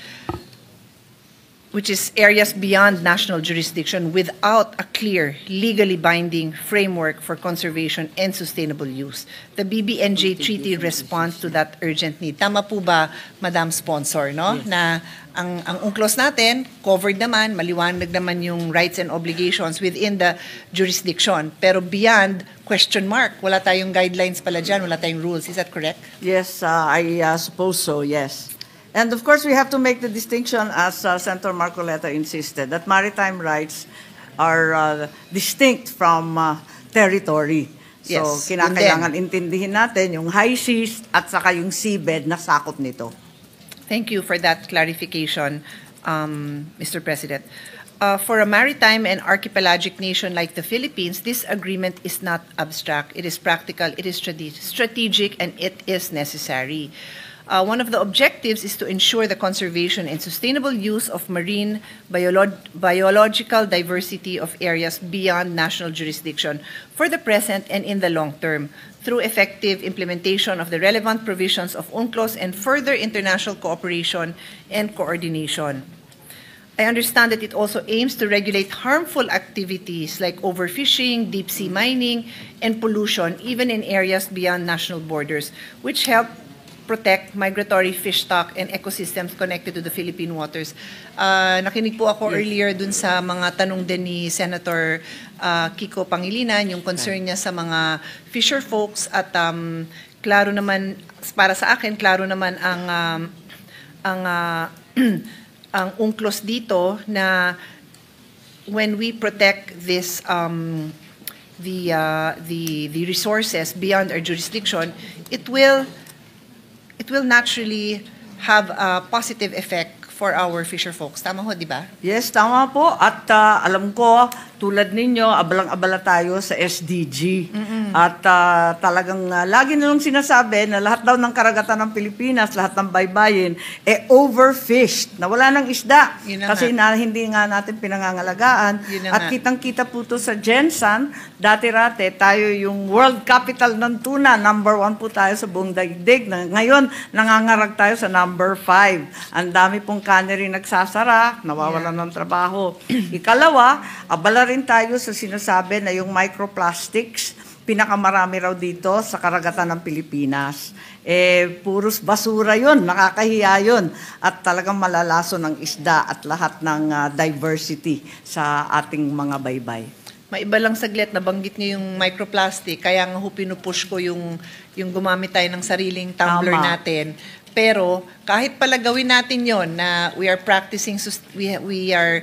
which is areas beyond national jurisdiction, without a clear, legally binding framework for conservation and sustainable use. The BBNJ Treaty responds to that urgent need. Tama po ba, Madam Sponsor, no? Yes. Na ang UNCLOS natin, covered naman, maliwanag naman yung rights and obligations within the jurisdiction. Pero beyond, question mark. Wala tayong guidelines pala dyan, wala tayong rules. Is that correct? Yes, I suppose so, yes. And of course, we have to make the distinction, as Senator Marcoleta insisted, that maritime rights are distinct from territory. So, Yes, kinakailangan intindihin natin yung high seas at saka yung seabed na sakop nito. Thank you for that clarification, Mr. President. For a maritime and archipelagic nation like the Philippines, this agreement is not abstract. It is practical, it is strategic, and it is necessary. One of the objectives is to ensure the conservation and sustainable use of marine biological diversity of areas beyond national jurisdiction for the present and in the long term through effective implementation of the relevant provisions of UNCLOS and further international cooperation and coordination. I understand that it also aims to regulate harmful activities like overfishing, deep-sea mining, and pollution, even in areas beyond national borders, which help protect migratory fish stock and ecosystems connected to the Philippine waters. Nakinig po ako earlier dun sa mga tanong din ni Senator Kiko Pangilinan, yung concern niya sa mga fisher folks at klaro naman, para sa akin, klaro naman ang UNCLOS dito na when we protect this the resources beyond our jurisdiction, it will naturally have a positive effect for our fisher folks. Tama ho, di ba? Yes, tama po. At alam ko, tulad ninyo, abalang-abala tayo sa SDG. At talagang lagi nilang sinasabi na lahat daw ng karagatan ng Pilipinas, lahat ng baybayin, overfished, na wala ng isda. Kasi hindi nga natin pinangangalagaan. At kitang-kita po to sa Gensan, dati-rate, tayo yung world capital ng tuna. Number 1 po tayo sa buong daigdig. Ngayon, nangangarag tayo sa number 5. Ang dami pong cannery nagsasara, nawawalan ng trabaho. Ikalawa, abala rin tayo sa sinasabi na yung microplastics, pinakamarami raw dito sa karagatan ng Pilipinas. Puros basura yun, nakakahiya yun. At talagang malalaso ng isda at lahat ng diversity sa ating mga baybay. Maiba lang saglit, nabanggit niyo yung microplastic, kaya nga pinupush ko yung gumamit tayo ng sariling tumbler natin Pero kahit pala gawin natin yon na we are practicing, we are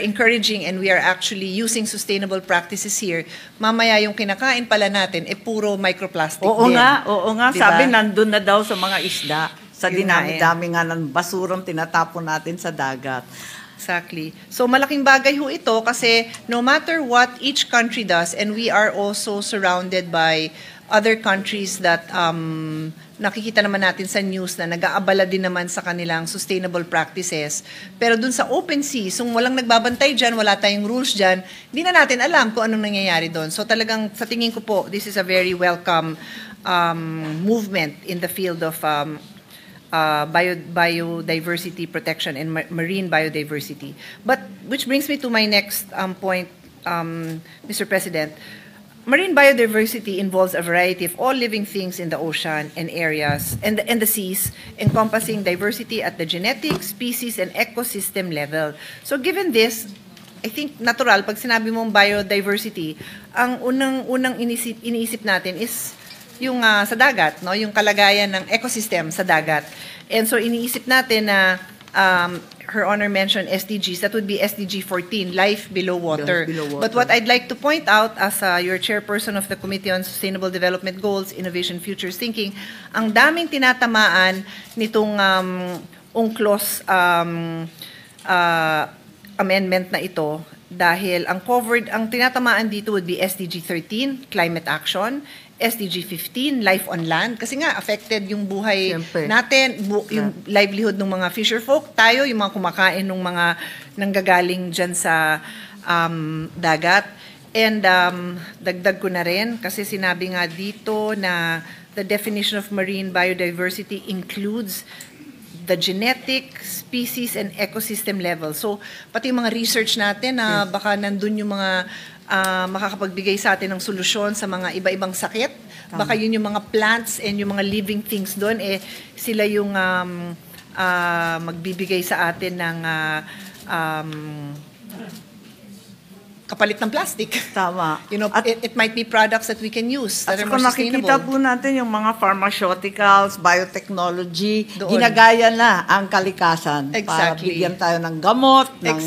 encouraging and we are actually using sustainable practices here, mamaya yung kinakain pala natin, puro microplastic din. Oo nga. Diba? Sabi, nandun na daw sa mga isda. Sa Yun nga dinami-dami nga ng basurang tinatapon natin sa dagat. Exactly. So malaking bagay ho ito kasi no matter what each country does, and we are also surrounded by other countries that nakikita naman natin sa news na nag-aabala din naman sa kanilang sustainable practices. Pero dun sa open seas, kung walang nagbabantay dyan, wala tayong rules dyan, hindi na natin alam kung anong nangyayari doon. So talagang sa tingin ko po, this is a very welcome movement in the field of biodiversity protection and marine biodiversity. But which brings me to my next point, Mr. President. Marine biodiversity involves a variety of all living things in the ocean and areas and the seas, encompassing diversity at the genetic, species, and ecosystem level. So given this, I think natural, pag sinabi mong biodiversity, ang unang iniisip natin is yung sa dagat, no? Yung kalagayan ng ecosystem sa dagat. And so iniisip natin na Her Honor mentioned SDGs, that would be SDG 14, Life Below Water. But what I'd like to point out as your chairperson of the Committee on Sustainable Development Goals, Innovation, Futures Thinking, ang daming tinatamaan nitong UNCLOS amendment na ito dahil ang tinatamaan dito would be SDG 13, Climate Action, SDG 15, Life on Land, kasi nga affected yung buhay natin, yung livelihood ng mga fisher folk, tayo, yung mga kumakain ng mga nanggagaling dyan sa dagat. And dagdag ko na rin, kasi sinabi nga dito na the definition of marine biodiversity includes the genetic, species, and ecosystem level. So, pati yung mga research natin na baka nandun yung mga makakapagbigay sa atin ng solusyon sa mga iba-ibang sakit. Baka yun yung mga plants and yung mga living things doon, sila yung magbibigay sa atin ng kapalit ng plastic. Tama. You know, it might be products that we can use that are more sustainable. Nakikita po natin yung mga pharmaceuticals, biotechnology, ginagaya na ang kalikasan para bigyan tayo ng gamot, ng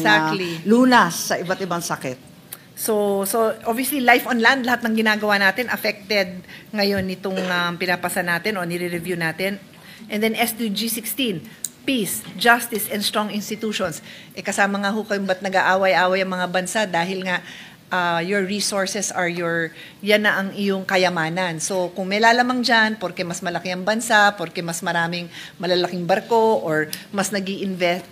lunas sa iba't ibang sakit. So obviously life on land, lahat ng ginagawa natin affected ngayon nitong pinapasa natin o nire-review natin. And then SDG 16, peace, justice, and strong institutions. Kasama nga ho kayong ba't nag-aaway-aaway ang mga bansa dahil nga your resources are yan na ang iyong kayamanan. So kung may lalamang dyan, porque mas malaki ang bansa, porque mas maraming malalaking barko, or mas nag-i-invest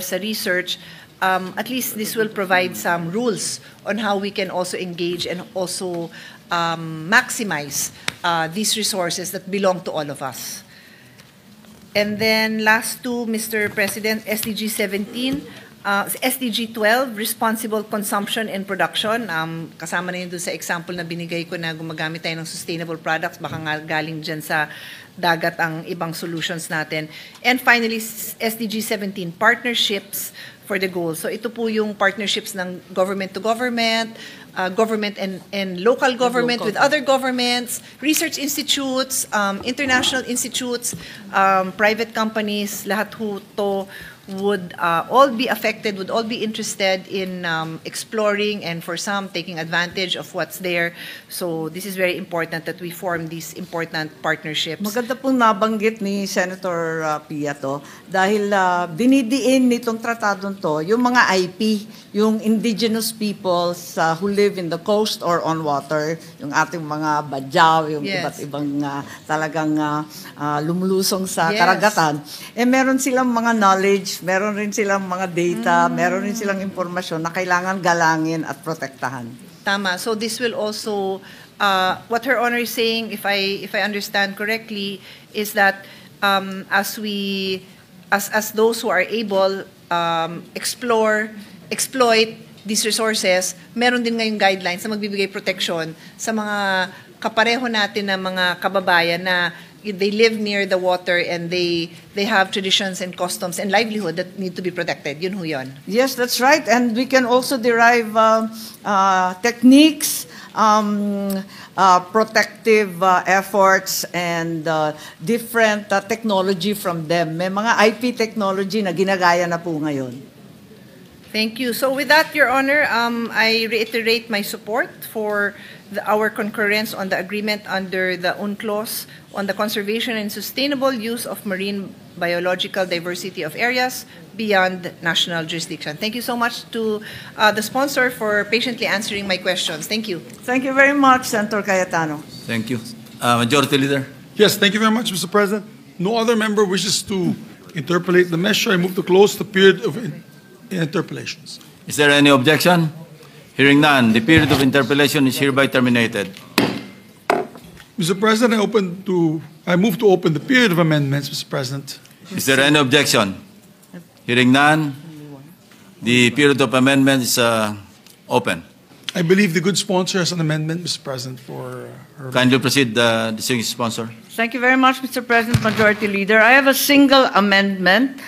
sa research, at least this will provide some rules on how we can also engage and also maximize these resources that belong to all of us. And then last two, Mr. President, SDG 17, SDG 12, Responsible Consumption and Production. Kasama na yun doon sa example na binigay ko na gumagamit tayo ng sustainable products. Baka nga galing dyan sa dagat ang ibang solutions natin. And finally, SDG 17, Partnerships for the goal. So ito po yung partnerships ng government to government, government and local government with other governments, research institutes, international institutes, private companies, lahat ho to would all be affected, would all be interested in exploring and for some taking advantage of what's there. So this is very important that we form these important partnerships. Maganda pong nabanggit ni Senator Pia to dahil dinidiin nitong tratadong to yung mga IP, yung indigenous peoples who live in the coast or on water, yung ating mga Badyaw, yung iba't ibang talagang lumulusong sa karagatan. Meron silang mga knowledge, meron rin silang mga data, meron rin silang impormasyon na kailangan galangin at protektahan. Tama. So this will also, what Her Honor is saying, if I understand correctly, is that as those who are able exploit these resources, meron din ngayong guidelines na magbibigay protection sa mga kapareho natin na mga kababayan na they live near the water and they have traditions and customs and livelihood that need to be protected. Yun ho yun. Yes, that's right. And we can also derive techniques, protective efforts, and different technology from them. May mga IP technology na ginagaya na po ngayon. Thank you. So with that, Your Honor, I reiterate my support for our concurrence on the agreement under the UNCLOS on the conservation and sustainable use of marine biological diversity of areas beyond national jurisdiction. Thank you so much to the sponsor for patiently answering my questions. Thank you. Thank you very much, Senator Cayetano. Thank you. Majority Leader. Yes, thank you very much, Mr. President. No other member wishes to interpolate the measure. I move to close the period of interpolations. Is there any objection? Hearing none, the period of interpellation is hereby terminated. Mr. President, I move to open the period of amendments, Mr. President. Is there any objection? Hearing none, the period of amendment is open. I believe the good sponsor has an amendment, Mr. President, for her. Kindly proceed, distinguished sponsor. Thank you very much, Mr. President, Majority Leader. I have a single amendment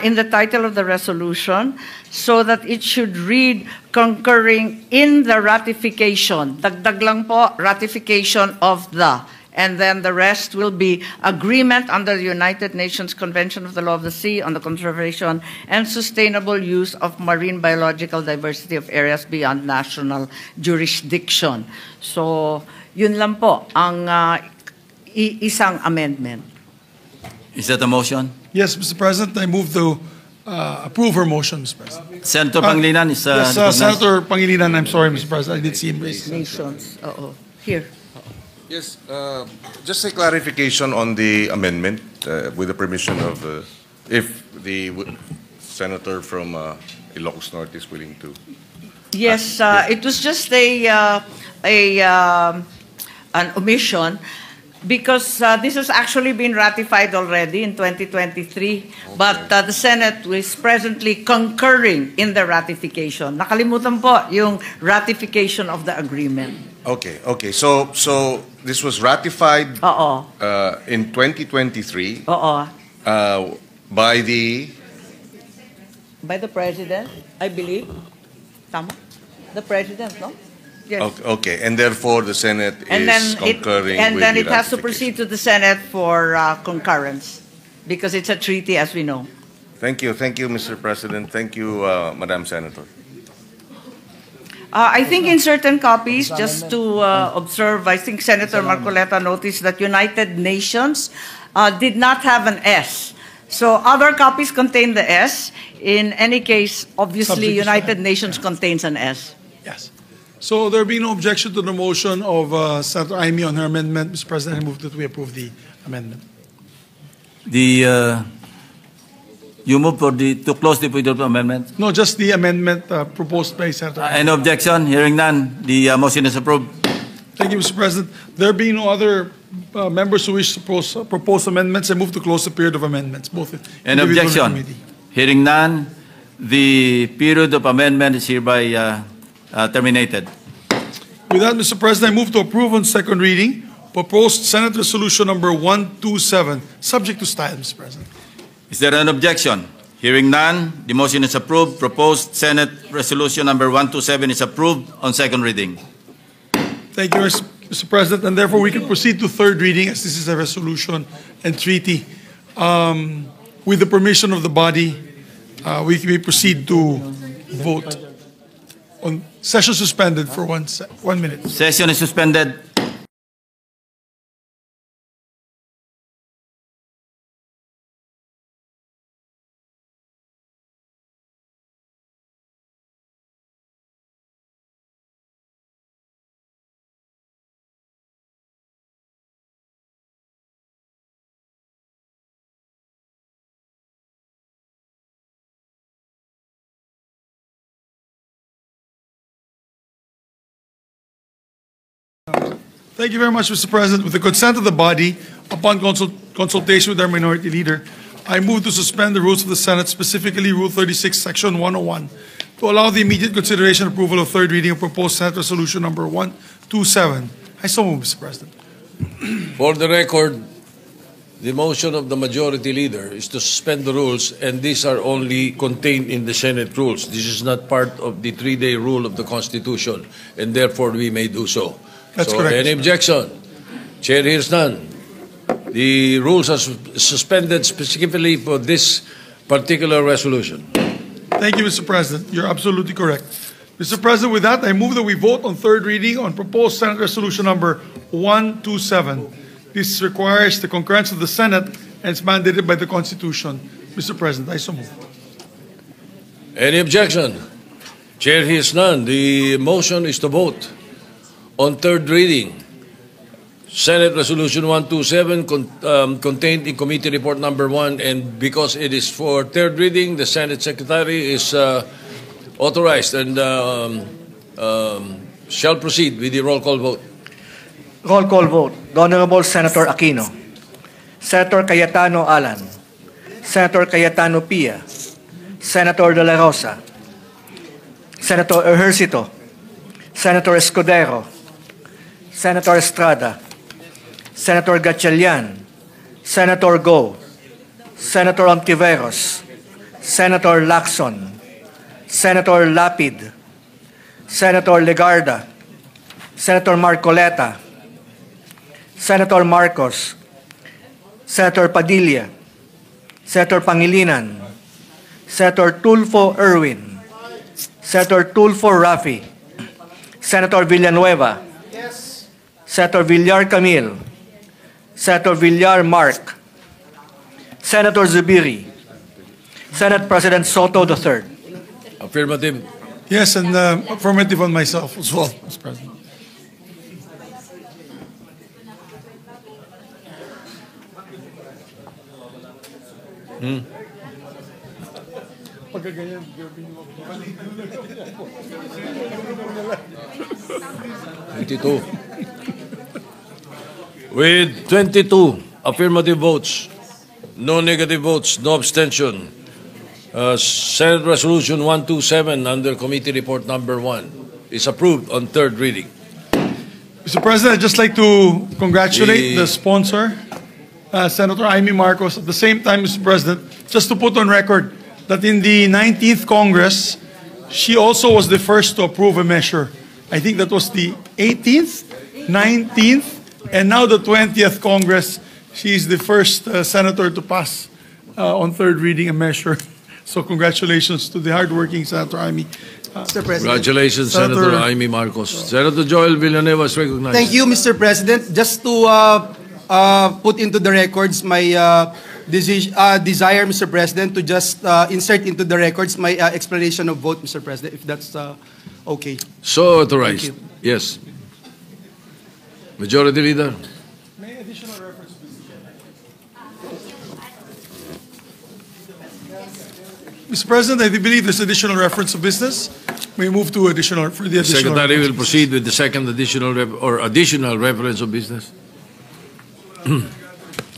in the title of the resolution so that it should read concurring in the ratification. Dagdag lang po, ratification of the. And then the rest will be agreement under the United Nations Convention of the Law of the Sea on the conservation and sustainable use of marine biological diversity of areas beyond national jurisdiction. So, yun lang po ang isang amendment. Is that a motion? Yes, Mr. President, I move to approve her motion, Mr. President. Senator Pangilinan is yes, Senator Pangilinan, I'm sorry, Mr. President, I did see him raise. Nations, here. Yes, just a clarification on the amendment, with the permission of, if the senator from Ilocos Norte is willing to. Yes, it was just an omission because this has actually been ratified already in 2023, okay. But the Senate is presently concurring in the ratification. Nakalimutan po yung ratification of the agreement. Okay, okay. So this was ratified in 2023 by the President, I believe. Tama? The President, no? Yes. Okay, and therefore the Senate is concurring and with then the it has to proceed to the Senate for concurrence because it's a treaty, as we know. Thank you, Mr. President. Thank you, Madam Senator. I think in certain copies, just to observe, I think Senator Marcoleta noticed that United Nations did not have an S. So other copies contain the S. In any case, obviously, United Nations contains an S. Yes. So there being no objection to the motion of Senator Aimee on her amendment, Mr. President, I move that we approve the amendment. You move to close the period of amendment? No, just the amendment proposed by Senator Aimee. Any objection? Hearing none, the motion is approved. Thank you, Mr. President. There being no other members who wish to propose amendments, I move to close the period of amendments. Both. Any objection? Hearing none, the period of amendment is hereby terminated. With that, Mr. President, I move to approve on second reading proposed Senate Resolution number 127, subject to style, Mr. President. Is there an objection? Hearing none, the motion is approved. Proposed Senate Resolution number 127 is approved on second reading. Thank you, Mr. President, and therefore we can proceed to third reading as this is a resolution and treaty. With the permission of the body, we may proceed to vote. On session suspended for 1 minute. Session is suspended. Thank you very much, Mr. President. With the consent of the body, upon consultation with our minority leader, I move to suspend the rules of the Senate, specifically Rule 36, Section 101, to allow the immediate consideration and approval of third reading of proposed Senate Resolution number 127. I so move, Mr. President. For the record, the motion of the majority leader is to suspend the rules, and these are only contained in the Senate rules. This is not part of the 3-day rule of the Constitution, and therefore we may do so. That's so, correct. Any objection? Chair hears none. The rules are suspended specifically for this particular resolution. Thank you, Mr. President. You're absolutely correct. Mr. President, with that, I move that we vote on third reading on proposed Senate Resolution number 127. This requires the concurrence of the Senate and is mandated by the Constitution. Mr. President, I so move. Any objection? Chair hears none. The motion is to vote on third reading. Senate Resolution 127 contained in Committee Report number 1, and because it is for third reading, the Senate Secretary is authorized and shall proceed with the roll call vote. Roll call vote. The Honorable Senator Aquino. Senator Cayetano Alan. Senator Cayetano Pia. Senator De La Rosa. Senator Ejercito. Senator Escudero. Senator Estrada. Senator Gatchalian. Senator Go. Senator Ontiveros. Senator Lacson. Senator Lapid. Senator Legarda. Senator Marcoleta. Senator Marcos. Senator Padilla. Senator Pangilinan. Senator Tulfo Erwin. Senator Tulfo Rafi. Senator Villanueva. Senator Villar Camille. Senator Villar Mark. Senator Zubiri. Senate President Soto III. Affirmative. Yes, and affirmative on myself as well, Mr. President. With 22 affirmative votes, no negative votes, no abstention, Senate Resolution 127 under Committee Report number 1 is approved on third reading. Mr. President, I'd just like to congratulate the sponsor, Senator Amy Marcos. At the same time, Mr. President, just to put on record that in the 19th Congress, she also was the first to approve a measure. I think that was the 18th, 19th, and now the 20th Congress. She is the first senator to pass on third reading a measure. So congratulations to the hardworking Senator Amy. Mr. President. Congratulations, Senator Amy Marcos. Senator Joel Villanueva is recognized. Thank you, Mr. President. Just to put into the records my desire, Mr. President, to just insert into the records my explanation of vote, Mr. President, if that's okay. So authorized. Thank you. Yes. Majority Leader. May additional reference. Mr. President, I believe there's additional reference of business. We move to additional for the additional. Secretary will proceed with the second additional additional reference of business.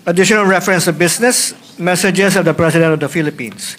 Additional reference of business, messages of the President of the Philippines.